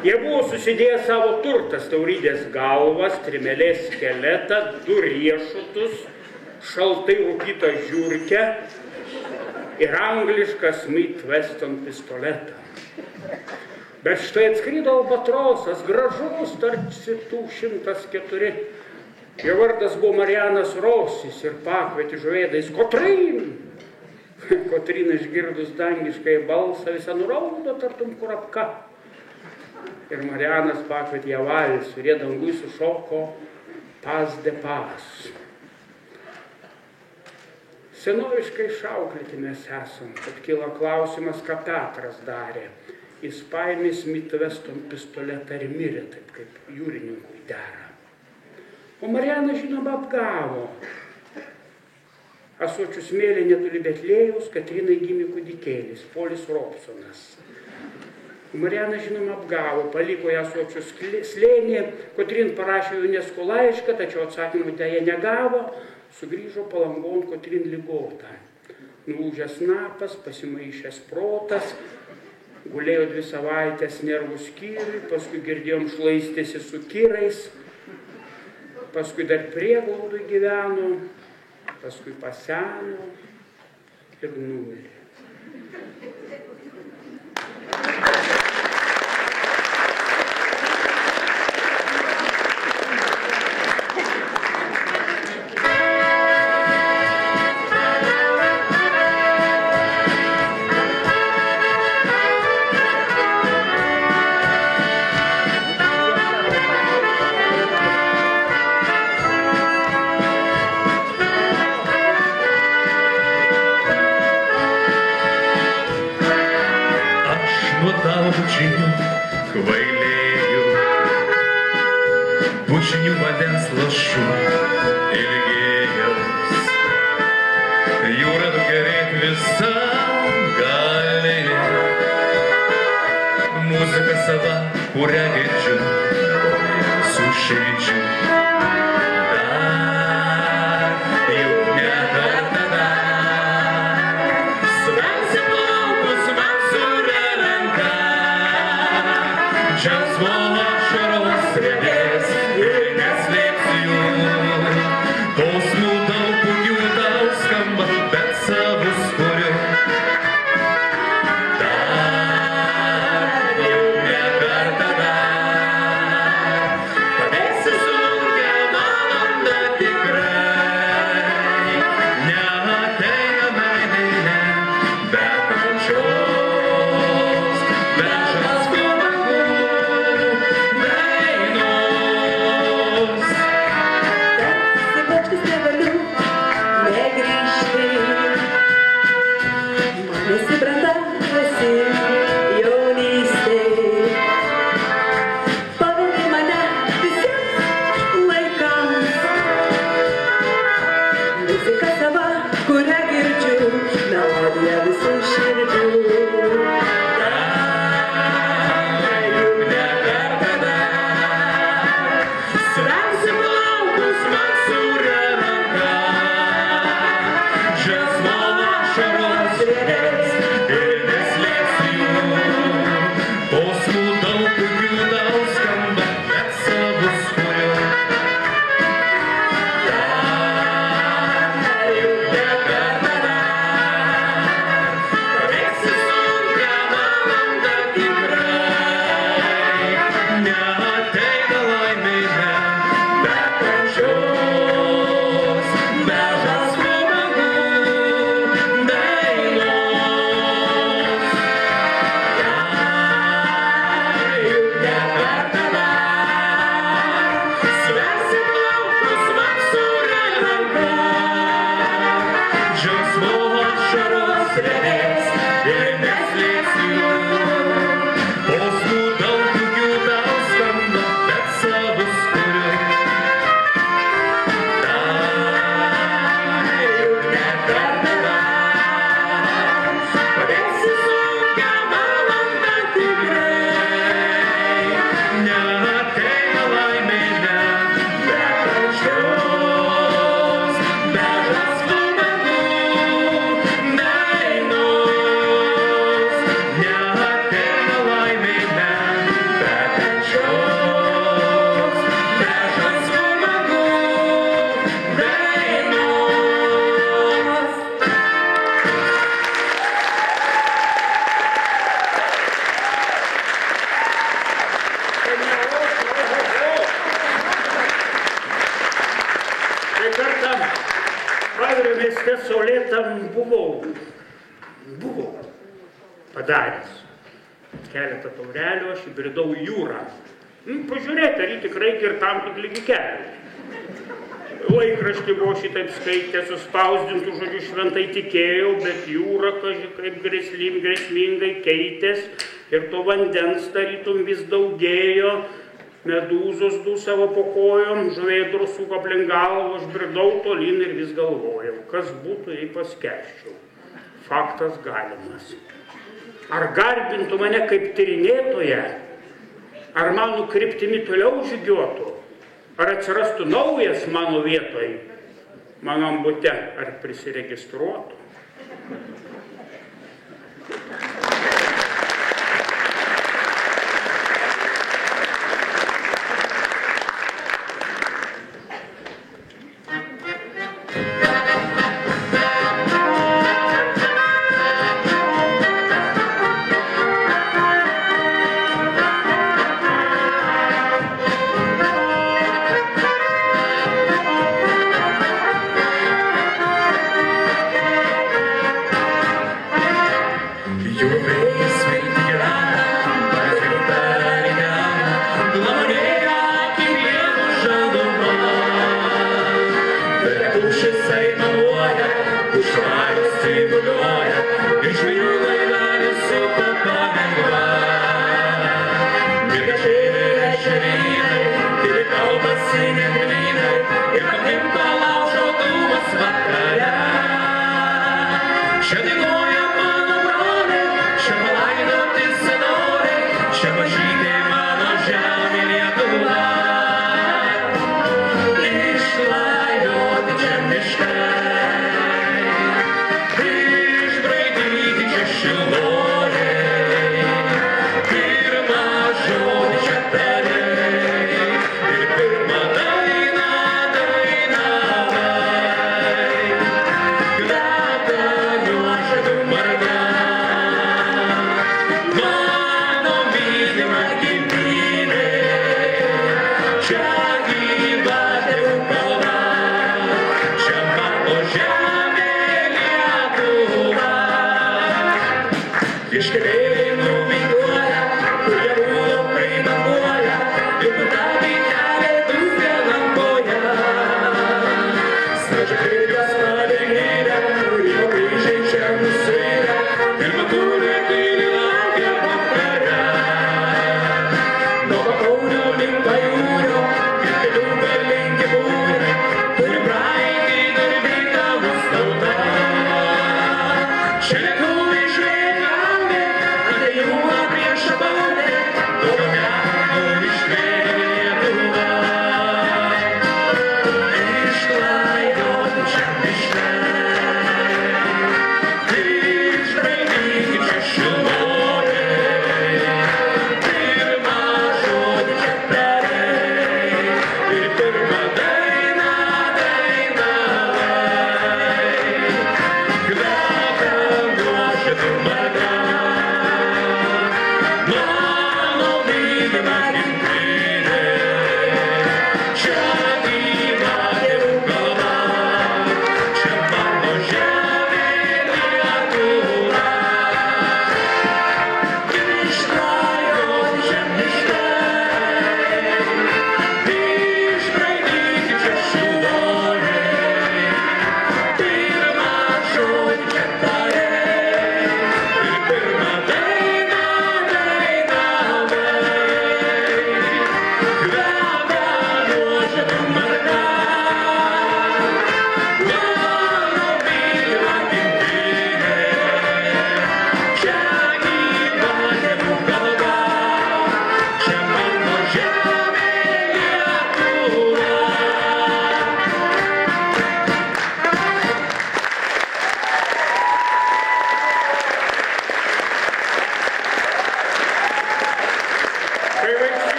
S1: Jie buvo susidėję savo turtas, taurydės galvas, trimelės skeletą, 2 riešutus, šaltai rūkytą žiurkę ir anglišką Smith Wesson pistoletą. Bet štai atskrido albatrosas, gražus, tarsi tų 104. Jo vardas buvo Marianas Rosis ir pakvietė žuvėdais Kotryn. Kotryna išgirdus dangiškai balsą visą nuraudo tartum kurapka. Ir Marianas pakvietė ją valsų, ir jie dangui sušoko Pas de Pas. Senoviškai šauklėti mes esam, kad kilo klausimas, ką Petras darė. Jis paėmė Smith Wesson pistoletą ir mirė, taip kaip jūrininkui dera. O Mariana, žinoma, apgavo. Ąsočių smėlė netoli Betlėjaus, Katrinai gimė kūdikėlis, Polis Robsonas. Mariana, žinoma, apgavo, paliko ją ąsočių slėnį, Kotrin parašė UNESCO laišką, tačiau atsakymų dėja negavo, sugrįžo Palangon Kotrin ligota. Nulūžęs snapas, pasimaišęs protas, gulėjo 2 savaitės nervų skyriui, paskui girdėjom šlaistėsi su kirais, paskui dar prieglaudoj gyveno, paskui paseno ir numirė.
S2: nuo tavo bučinių kvailėjau, bučinių vandens lašų ilgėjaus, jūra nugerėt visą gali, muzika sava, kurią girdžiu su širdžiu.
S1: Padaręs keletą taurelių, aš įbridau į jūrą. Pažiūrėti, ar jį tikrai girtam tik lygi kelių. Laikraštį buvo šitaip skaitę, suspausdintų žodžių šventai tikėjau, bet jūra, kaži, kaip grėsmingai keitės ir to vandens tarytum vis daugėjo, medūzos dūsavo po kojom, žuvėdros suko aplink galvą, aš bridau tolyn ir vis galvojau, kas būtų, jei paskęsčiau. Faktas galimas. Ar garbintų mane kaip tyrinėtoje, ar mano kryptimi toliau žygiuotų, ar atsirastų naujas mano vietoj, mano ambute, ar prisiregistruotų.
S2: Iš žvejų laivelių su papagalva.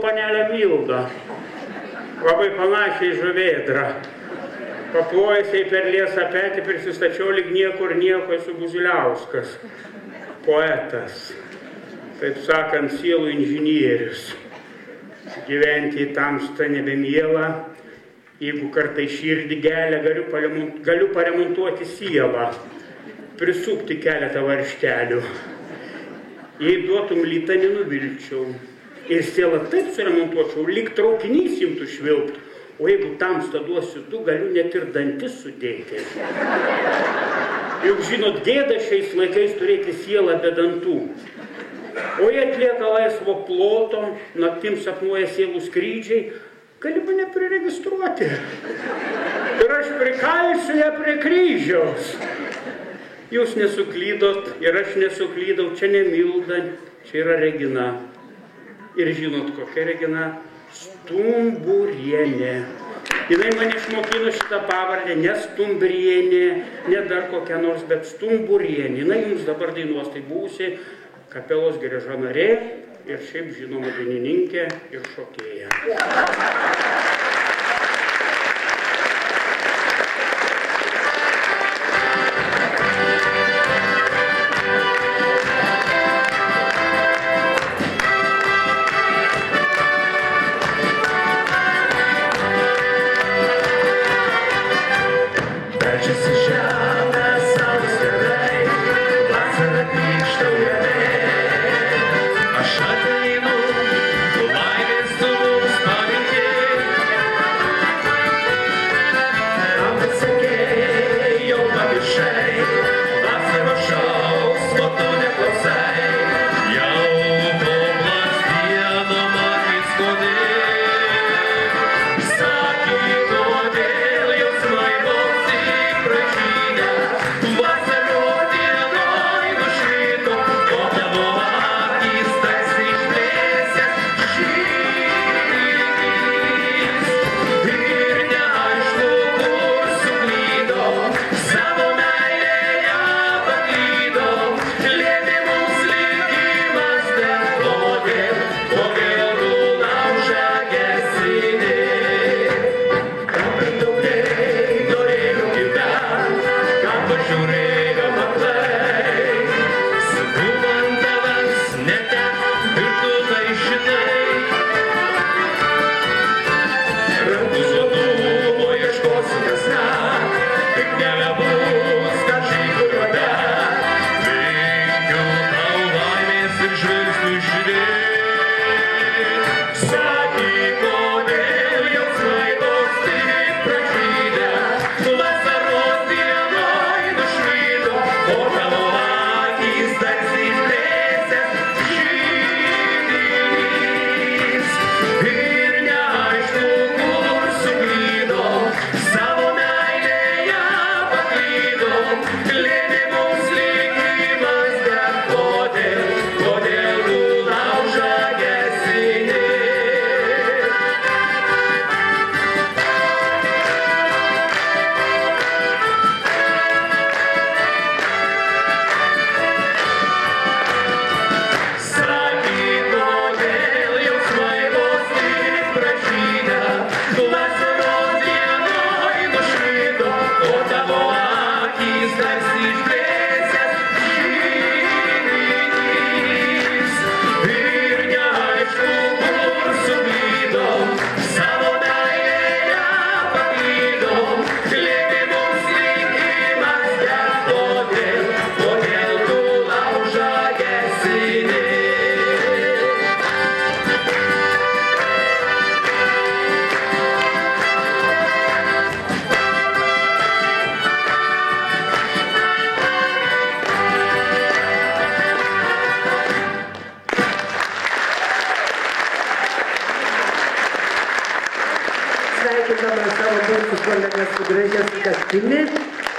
S1: panelę Mildą. Labai panašiai žuvėdra. Paplojusiai per liesą petį prisistačiau lyg niekur nieko, esu Buziliauskas. Poetas. Taip sakant, sielų inžinierius. Gyventi į tamstą nebemiela. Jeigu kartai širdį gelia, galiu paremontuoti sielą. Prisukti keletą varžtelių. Jei duotum lytą, nenuvilčiau. Ir sielą taip suremontuočiau, lyg traukinys imtų švilpt. O jeigu tamstą duosiu tu, galiu net ir dantis sudėti. Juk žinot, gėda šiais laikais turėti sielą be dantų. O jie atlieka laisvo ploto, naktim sapnuoja sielų skrydžiai, gali mane priregistruoti. Ir aš prikalsiu ją prie kryžiaus. Jūs nesuklydot ir aš nesuklydau, čia ne Milda, čia yra Regina. Ir žinot, kokia Regina? Stumburienė. Jinai man išmokino šitą pavardę, ne Stumbrienė, ne dar kokia nors, bet Stumburienė. Jinai jums dabar dainuos, tai buvusi Kapelos Geležo narė ir šiaip žinoma dainininkė ir šokėja.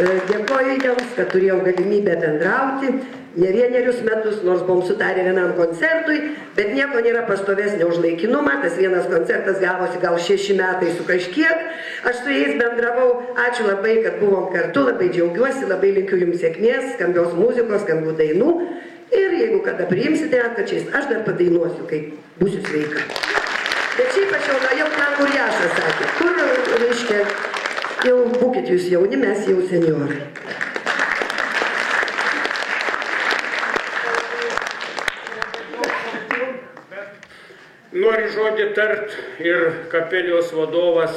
S6: Dėkoju jums, kad turėjau galimybę bendrauti ne vienerius metus, nors buvom sutarę vienam koncertui, bet nieko nėra pastovesnio už laikinumą. Tas vienas koncertas gavosi gal 6 metai su kažkiek. Aš su jais bendravau. Ačiū labai, kad buvom kartu, labai džiaugiuosi, labai linkiu jums sėkmės, skambios muzikos, skambių dainų. Ir jeigu kada priimsite atkačiais, aš dar padainuosiu, kai būsiu sveika. reiškia, jau būkit jūs jauni, mes jau seniorai.
S1: Nori žodį tart ir kapelijos vadovas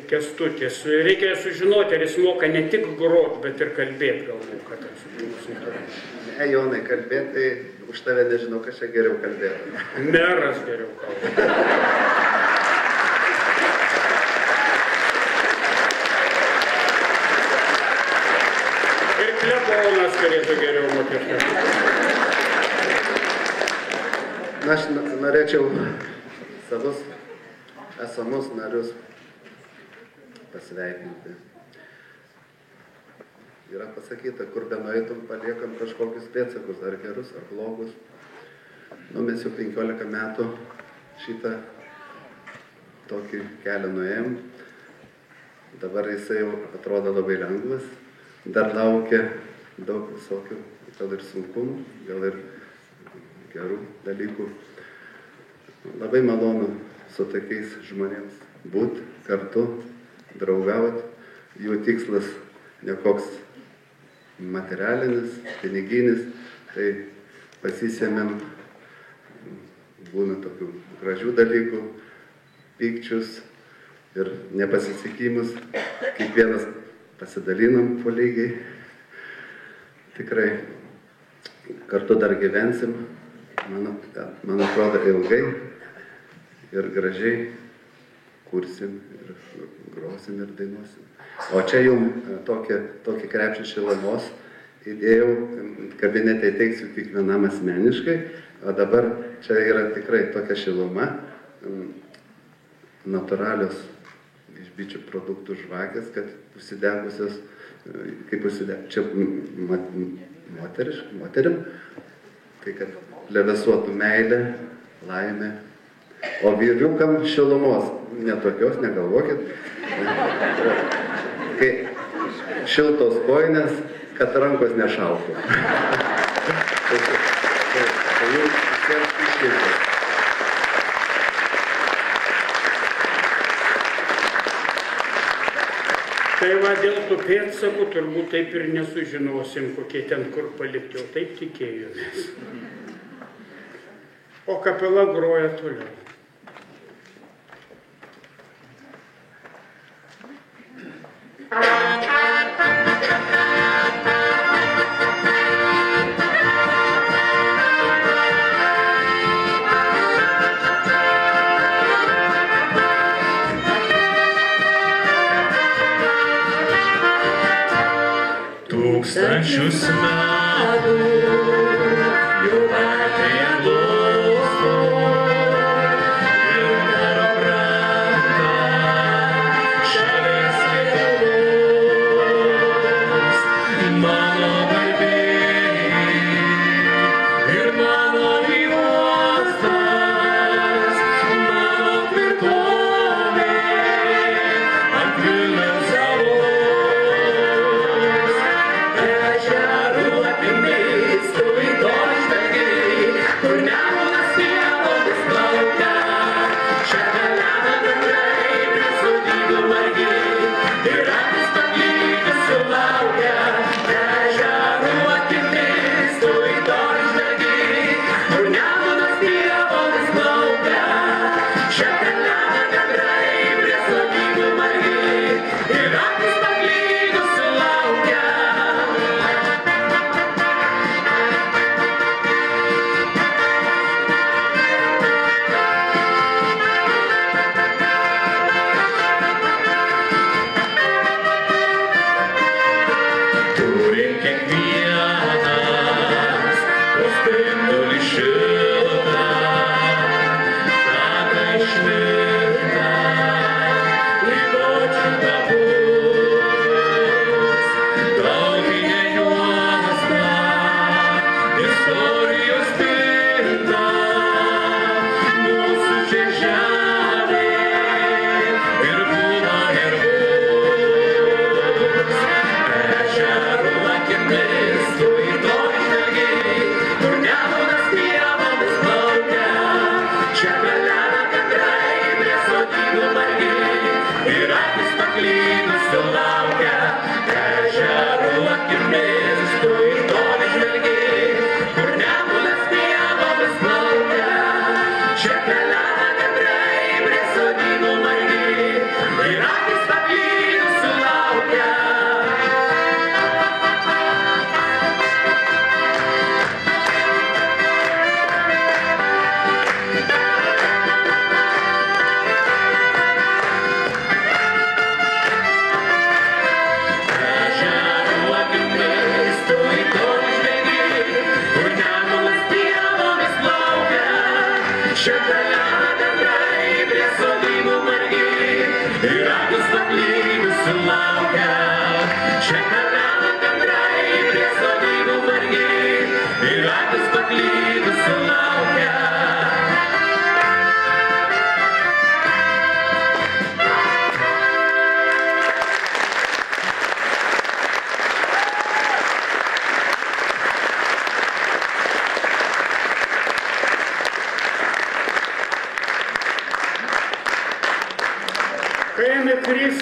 S1: Kęstutis. Reikia sužinoti, ar jis moka ne tik grot, bet ir kalbėti galbūt.
S5: Ne, Jonai, kalbėti, tai už tave nežinau, kas čia geriau kalbėti.
S1: Meras geriau kalba. Ir klebonas turėtų geriau mokėti.
S5: Na, aš norėčiau savus esamus narius pasveikinti. Yra pasakyta, kur benueitum, paliekam kažkokius pėdsakus, ar gerus, ar blogus. Nu, mes jau 15 metų šitą tokį kelią nuėjom. Dabar jisai jau atrodo labai lengvas. Dar laukia daug visokių, gal ir sunkumų, gal ir gerų dalykų. Labai malonu su tokiais žmonėms būti kartu, draugauti. Jų tikslas nekoks materialinis, piniginis, tai pasisėmėm, būna tokių gražių dalykų, pykčius ir nepasisikimus. Kiekvienas pasidalinam po lygiai. Tikrai kartu dar gyvensim, man atrodo, ilgai ir gražiai kursim ir grosim ir dainuosim. O čia jau tokį krepšį šilumos įdėjau, kabinete įteiksiu kiekvienam asmeniškai, o dabar čia yra tikrai tokia šiluma, natūralios iš bičių produktų žvakės, kad užsidegusios, kaip čia moterim, tai kad levesuotų meilė, laimė, o vyriukam šilumos, netokios, negalvokit, kai šiltos kojinės, kad rankos nešaltų. Tai jums visiems iškirtas.
S1: Tai va, dėl tų pėdsakų turbūt taip ir nesužinosim, kokie ten kur palikti, o taip tikėjomės. O kapela groja toliau.
S7: Tūkstančius metų jau matė glosto ir karo krantą šalies Lietuvos. Mano garbė ir mano juostas, mano tvirtovė ant Vilniaus salos. Ežerų apimtais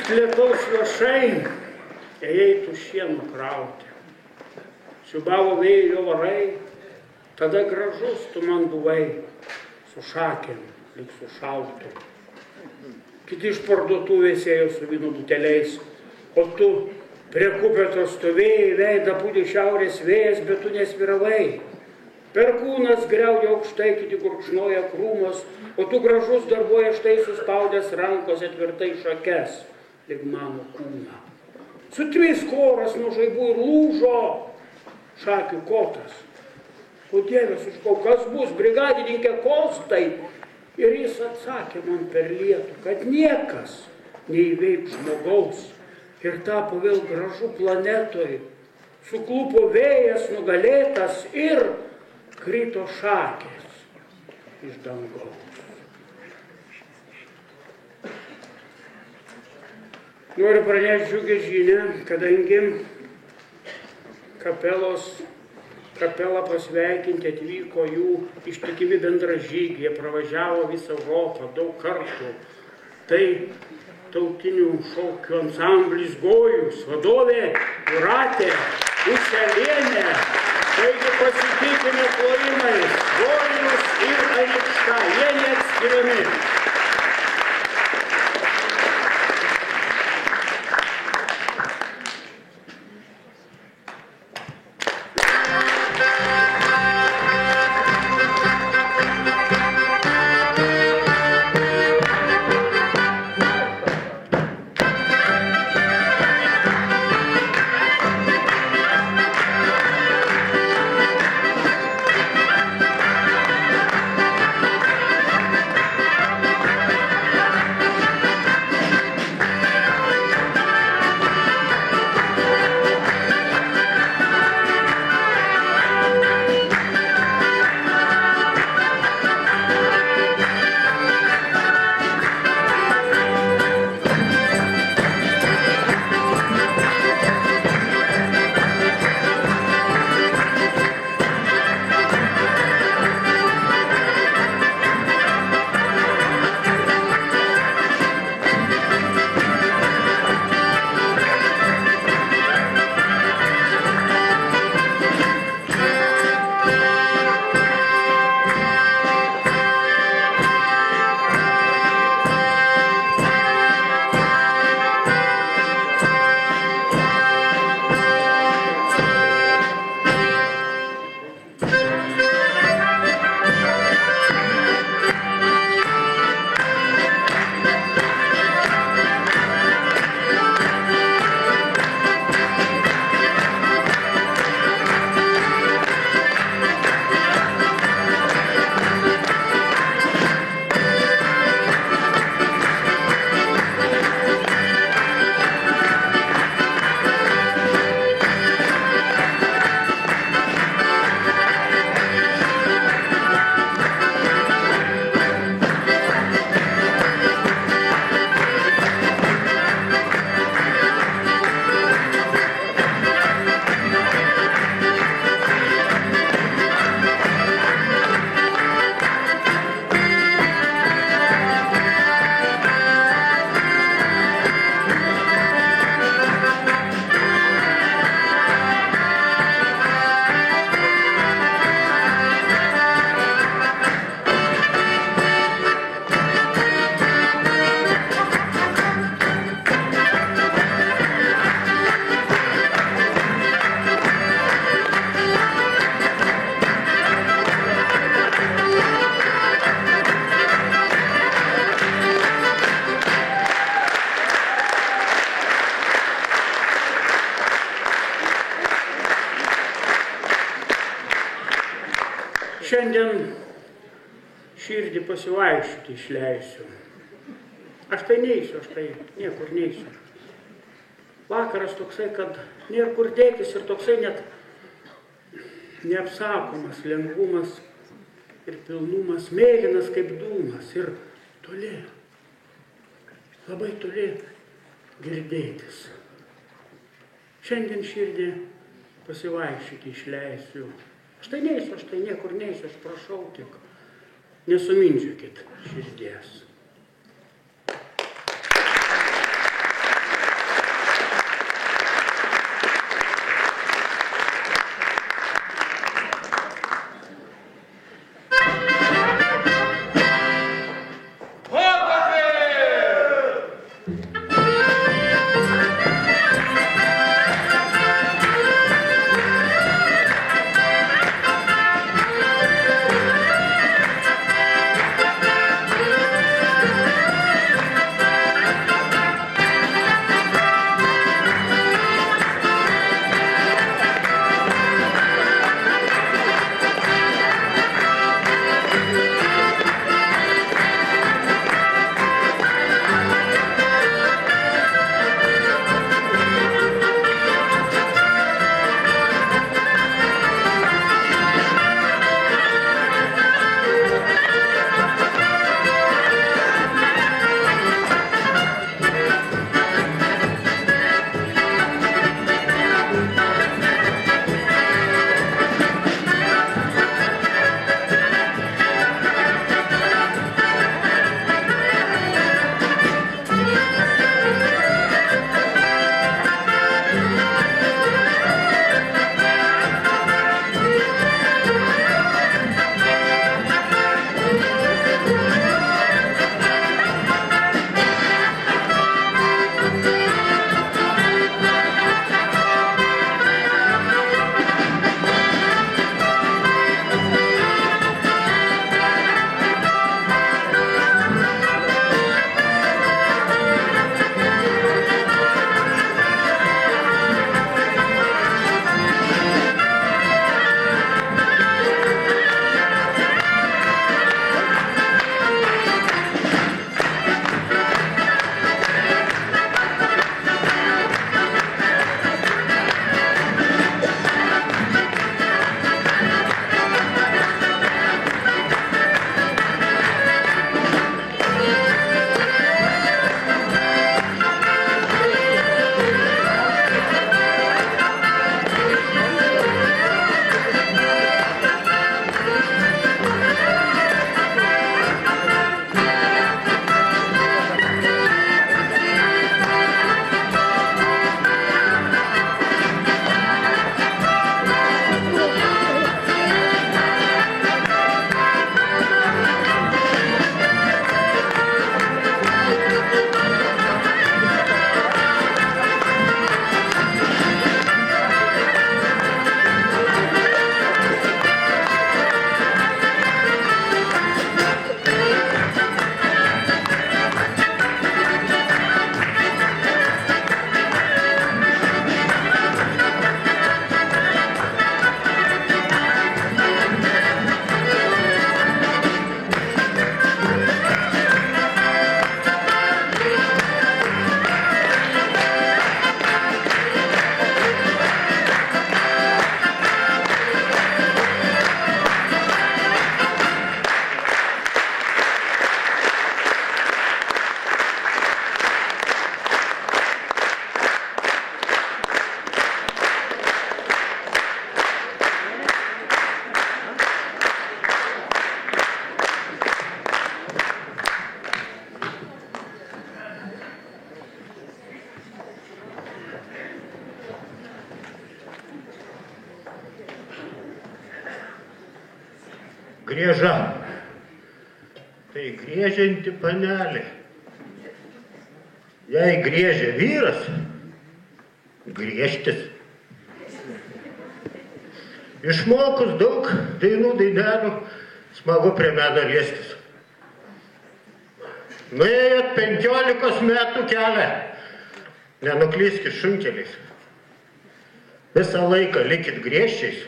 S1: Iš lietaus lašai ėjai šienų krauti. Siubavo vėjo varai, tada gražus tu man buvai, su šakėm, lyg su šautu. Kiti iš parduotuvės ėjo su vyno buteliais, o tu prie kupeto stovėjai, veidą pūdė šiaurės vėjas, bet tu nesviravai. Perkūnas griaudė aukštai, kiti gurkšnoja krūmos, o tu gražus darbuoja štai suspaudęs rankose tvirtai šakes, lyg mano kūną. Sutvisk oras nuo žaibų ir lūžo šakių kotas. O Dieve, suškau, kas bus, brigadininkė Kostai? Ir jis atsakė man per lietų, kad niekas neįveiks žmogaus. Ir tapo vėl gražu planetoj. Suklupo vėjas nugalėtas ir krito šakės iš dangaus. Noriu pranešti džiugią žinią, kadangi kapelą pasveikinti atvyko jų ištikimi bendražygiai, jie pravažiavo visą Europą daug kartų. Tai tautinių šokių ansamblis Gojus, vadovė Jūratė Uselienė. Taigi pasitikime plojimais, Gojus ir Anikšta, jie neatskiriami. Šiandien širdį pasivaikščioti išleisiu. Aš tai neisiu, aš tai niekur neisiu. Vakaras toksai, kad nėra kur dėtis ir toksai net neapsakomas lengvumas ir pilnumas, mėlynas kaip dūmas ir toli, labai toli girdėtis. Šiandien širdį pasivaikščioti išleisiu. Aš tai neisiu, aš tai niekur neisiu, aš prašau tik, nesumindžiukit širdies.
S8: Grieža. Tai griežianti panelė. Jei griežia vyras, griežtis. Išmokus daug dainų dainelių, smagu prie medo liestis. Nuėjot 15 metų kelią, nenuklyskit šunkeliais. Visą laiką likit griežčiais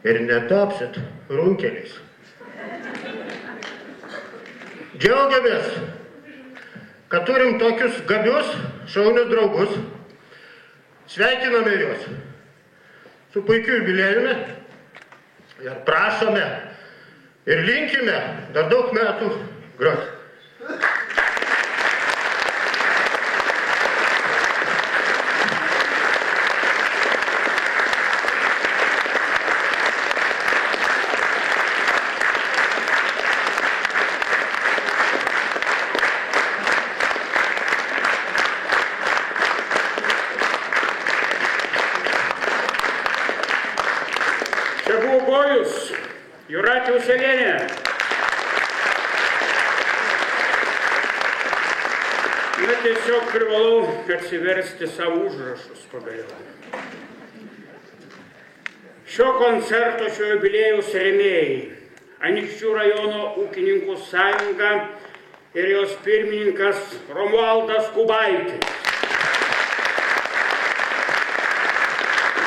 S8: ir netapsit runkeliais. Džiaugiamės, kad turim tokius gabius, šaunius draugus. Sveikiname juos su puikiu jubiliejumi ir prašome ir linkime dar daug metų groti.
S1: Jūratė Uselienė. Na, tiesiog privalau atsiversti savo užrašus pagaliau. Šio koncerto, šio jubiliejaus rėmėjai, Anykščių rajono ūkininkų sąjunga ir jos pirmininkas Romualdas Kubaitis.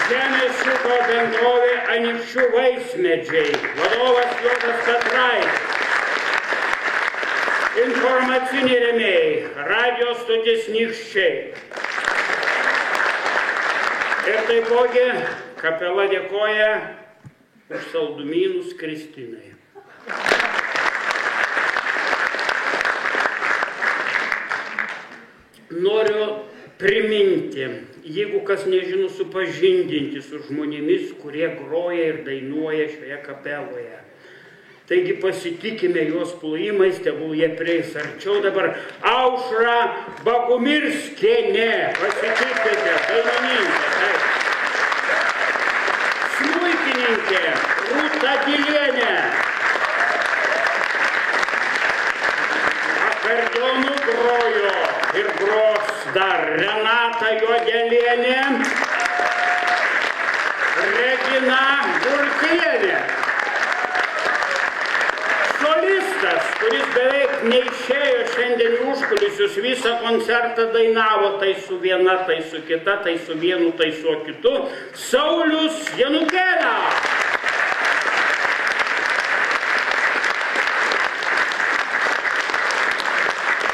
S1: Žemės ūkio bendrovė Anykščių vaismedžiai, vadovas Jonas Petraitis. Informaciniai rėmėjai, radio stotis Nykščiai. Ir taipogi kapela dėkoja už saldumynus Kristinai. Noriu priminti, jeigu kas nežino, supažindinti su žmonėmis, kurie groja ir dainuoja šioje kapeloje. Taigi pasitikime juos plojimais, tegul jie prieis arčiau dabar. Aušra Bagumirskienė, pasitikite, dainininkė. Smuikininkė Rūta Gilienė. Akordeonu grojo ir gros dar Renata Juodelienė, Regina Burkienė. Solistas, kuris beveik neišėjo šiandien į užkulisius, visą koncertą dainavo, tai su viena, tai su kita, tai su vienu, tai su kitu, Saulius Janukėna.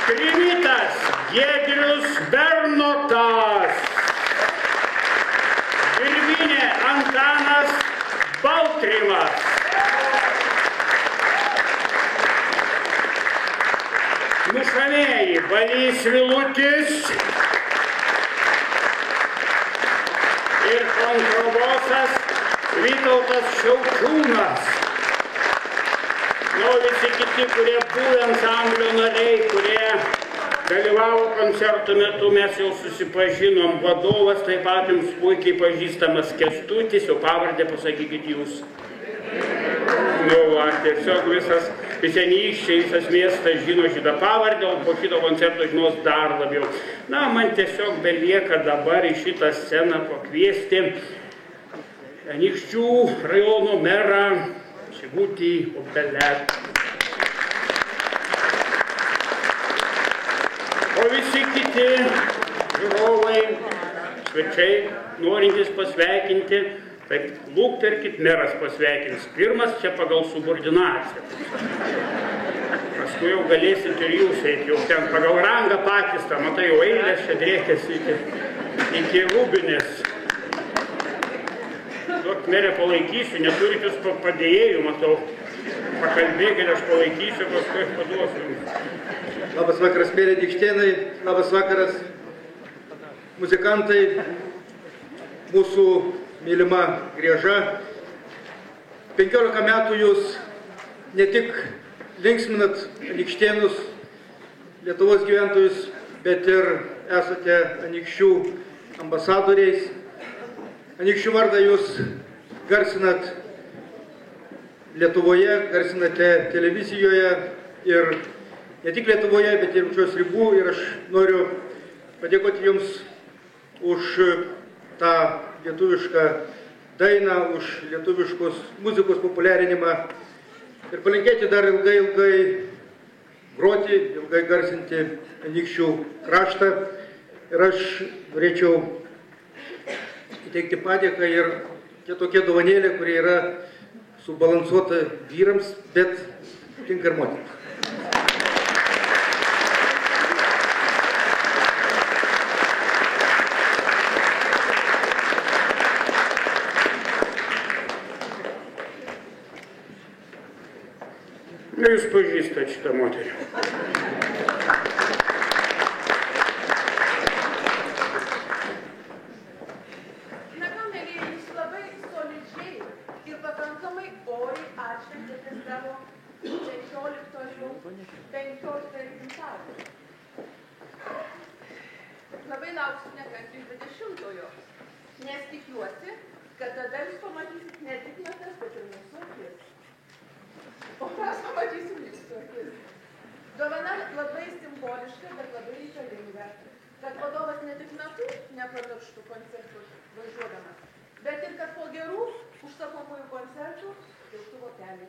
S1: Trimitas Giedrius Bernotas, Virvinė Antanas Baltrimas, mušamieji Balys Vilutis ir kontrabosas Vytautas Šiaučiūnas. Visi kiti, kurie buvę ansamblio nariai, kurie dalyvavo koncerto metu, mes jau susipažinom. Vadovas taip pat jums puikiai pažįstamas Kęstutis, jau pavardę pasakykit jūs. Tiesiog visi Anykščiai, visas miestas žino šitą pavardę, o po šito koncerto žinos dar labiau. Na, man tiesiog belieka dabar į šitą sceną pakviesti Anykščių rajono merą Sigutį Obeletą. O visi kiti žiūrovai, svečiai, norintys pasveikinti, taip lūkterkit, meras pasveikins. Pirmas čia pagal subordinaciją. Paskui jau galėsit ir jūs eiti, jau ten pagal rangą patys, tą matai jau eilės, čia drėkėsi iki Rūbinės. Duok, merė, palaikysiu, neturit jūs padėjėjų, matau. Pakalbėkit, aš palaikysiu, paskui paduosiu jums.
S9: Labas vakaras, mėly Nykštėnai, labas vakaras, muzikantai, mūsų mylima Grieža. 15 metų jūs ne tik linksminat Nykštėnus, Lietuvos gyventojus, bet ir esate Anykščių ambasadoriais. Anykščių vardą jūs garsinat Lietuvoje, garsinate televizijoje ir ne tik Lietuvoje, bet ir už jos ribų. Ir aš noriu padėkoti Jums už tą lietuvišką dainą, už lietuviškos muzikos populiarinimą ir palinkėti dar ilgai groti, ilgai garsinti Anykščių kraštą. Ir aš norėčiau įteikti padėką ir tie tokie dovanėlė, kurie yra subalansuota vyrams, bet tinka ir moterims.
S1: Jūs pažįstat šitą moterį.
S10: Na ką, mėlyje, jūs labai solidžiai ir pakankamai oriai atšventėte savo 15 gimtadienį. Labai lauksiu nekantriai 20-ojo, nes tikiuosi, kad tada jūs pamatysit ne tik natas, bet ir mūsų akis. O mes pamatysim jūsų akis. Dovana labai simboliška, bet labai reikalinga, kad vadovas ne tik natų nepamirštų koncertų važiuodamas, bet ir kad po gerų užsakomųjų koncertų kiltų vokelį.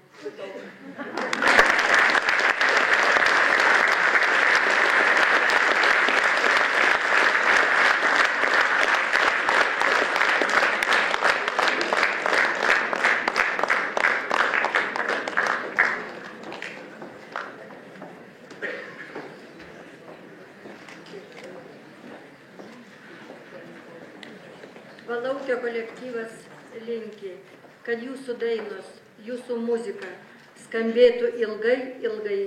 S11: Valaukio kolektyvas linki, kad jūsų dainos, jūsų muzika skambėtų ilgai, ilgai,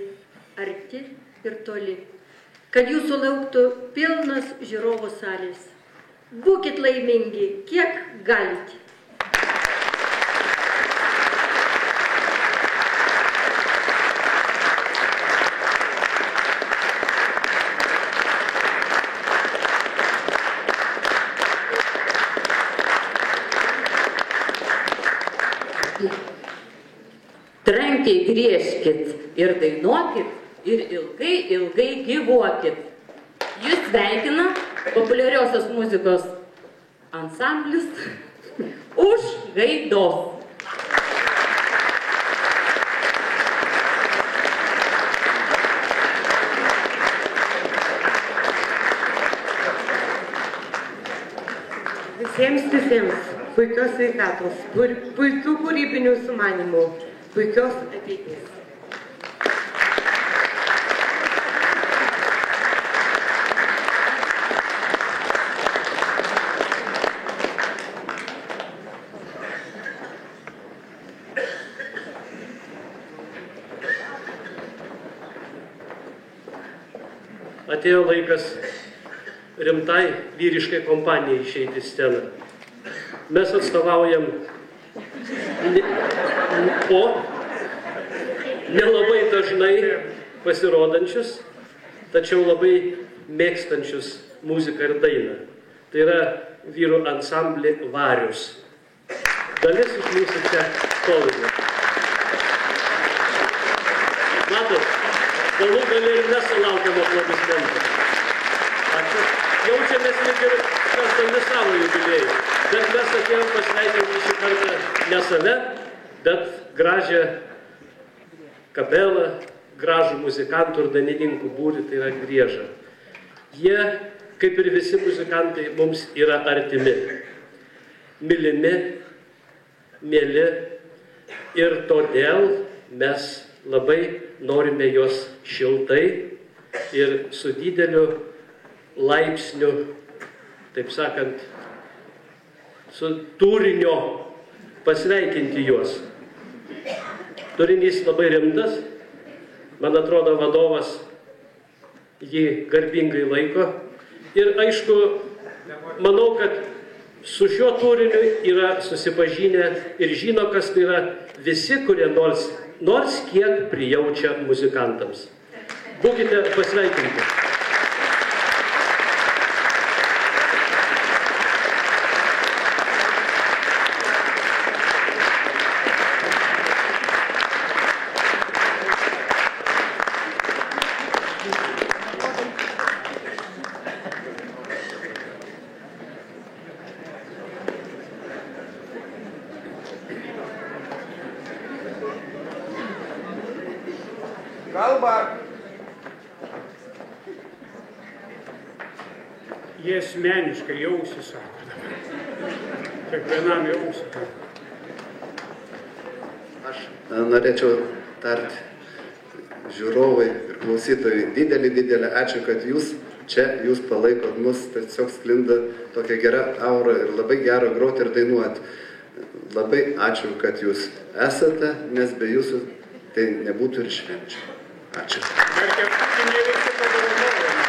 S11: arti ir toli. Kad jūsų lauktų pilnas žiūrovų salės. Būkit laimingi, kiek galite.
S12: Trankiai griežkit ir dainuokit ir ilgai, ilgai gyvuokit. Jūs sveikina populiariosios muzikos ansamblis Už gaidos.
S13: Visiems puikios sveikatos, puikių kūrybinių sumanimų, puikios ateities.
S14: Atėjo laikas rimtai vyriškai kompanijai išeiti į sceną. Mes atstovaujam nelabai dažnai pasirodančius, tačiau labai mėgstančius muziką ir dainą. Tai yra vyrų ansamblį Varius. Dalis iš mūsų čia stovime. Matot, galų gale ir nesulaukiam aplodismentų. Ačiū. Jaučiamės lyg ir švęsdami savo jubiliejų. Bet mes atėjom pasveikinti šį kartą ne save, bet gražią kapelą, gražų muzikantų ir dainininkų būrį, tai yra Griežą. Jie, kaip ir visi muzikantai, mums yra artimi, mylimi, mieli ir todėl mes labai norime juos šiltai ir su dideliu laipsniu, taip sakant, su turinio pasveikinti juos. Turinys labai rimtas, man atrodo, vadovas jį garbingai laiko. Ir aišku, manau, kad su šiuo turiniu yra susipažinę ir žino, kas tai yra visi, kurie nors kiek prijaučia muzikantams. Būkite pasveikinti.
S15: kalbą.
S1: Jie asmeniškai jausi, sako dabar. Kiekvienam jausi.
S5: Aš norėčiau tarti žiūrovai ir klausytojai didelį ačiū, kad jūs čia, jūs palaikot mus, tiesiog sklinda tokia gera aura ir labai gera groti ir dainuoti. Labai ačiū, kad jūs esate, nes be jūsų tai nebūtų ir švenčių. Ačiū.
S1: Dar kepsutiniai visi padovanojo.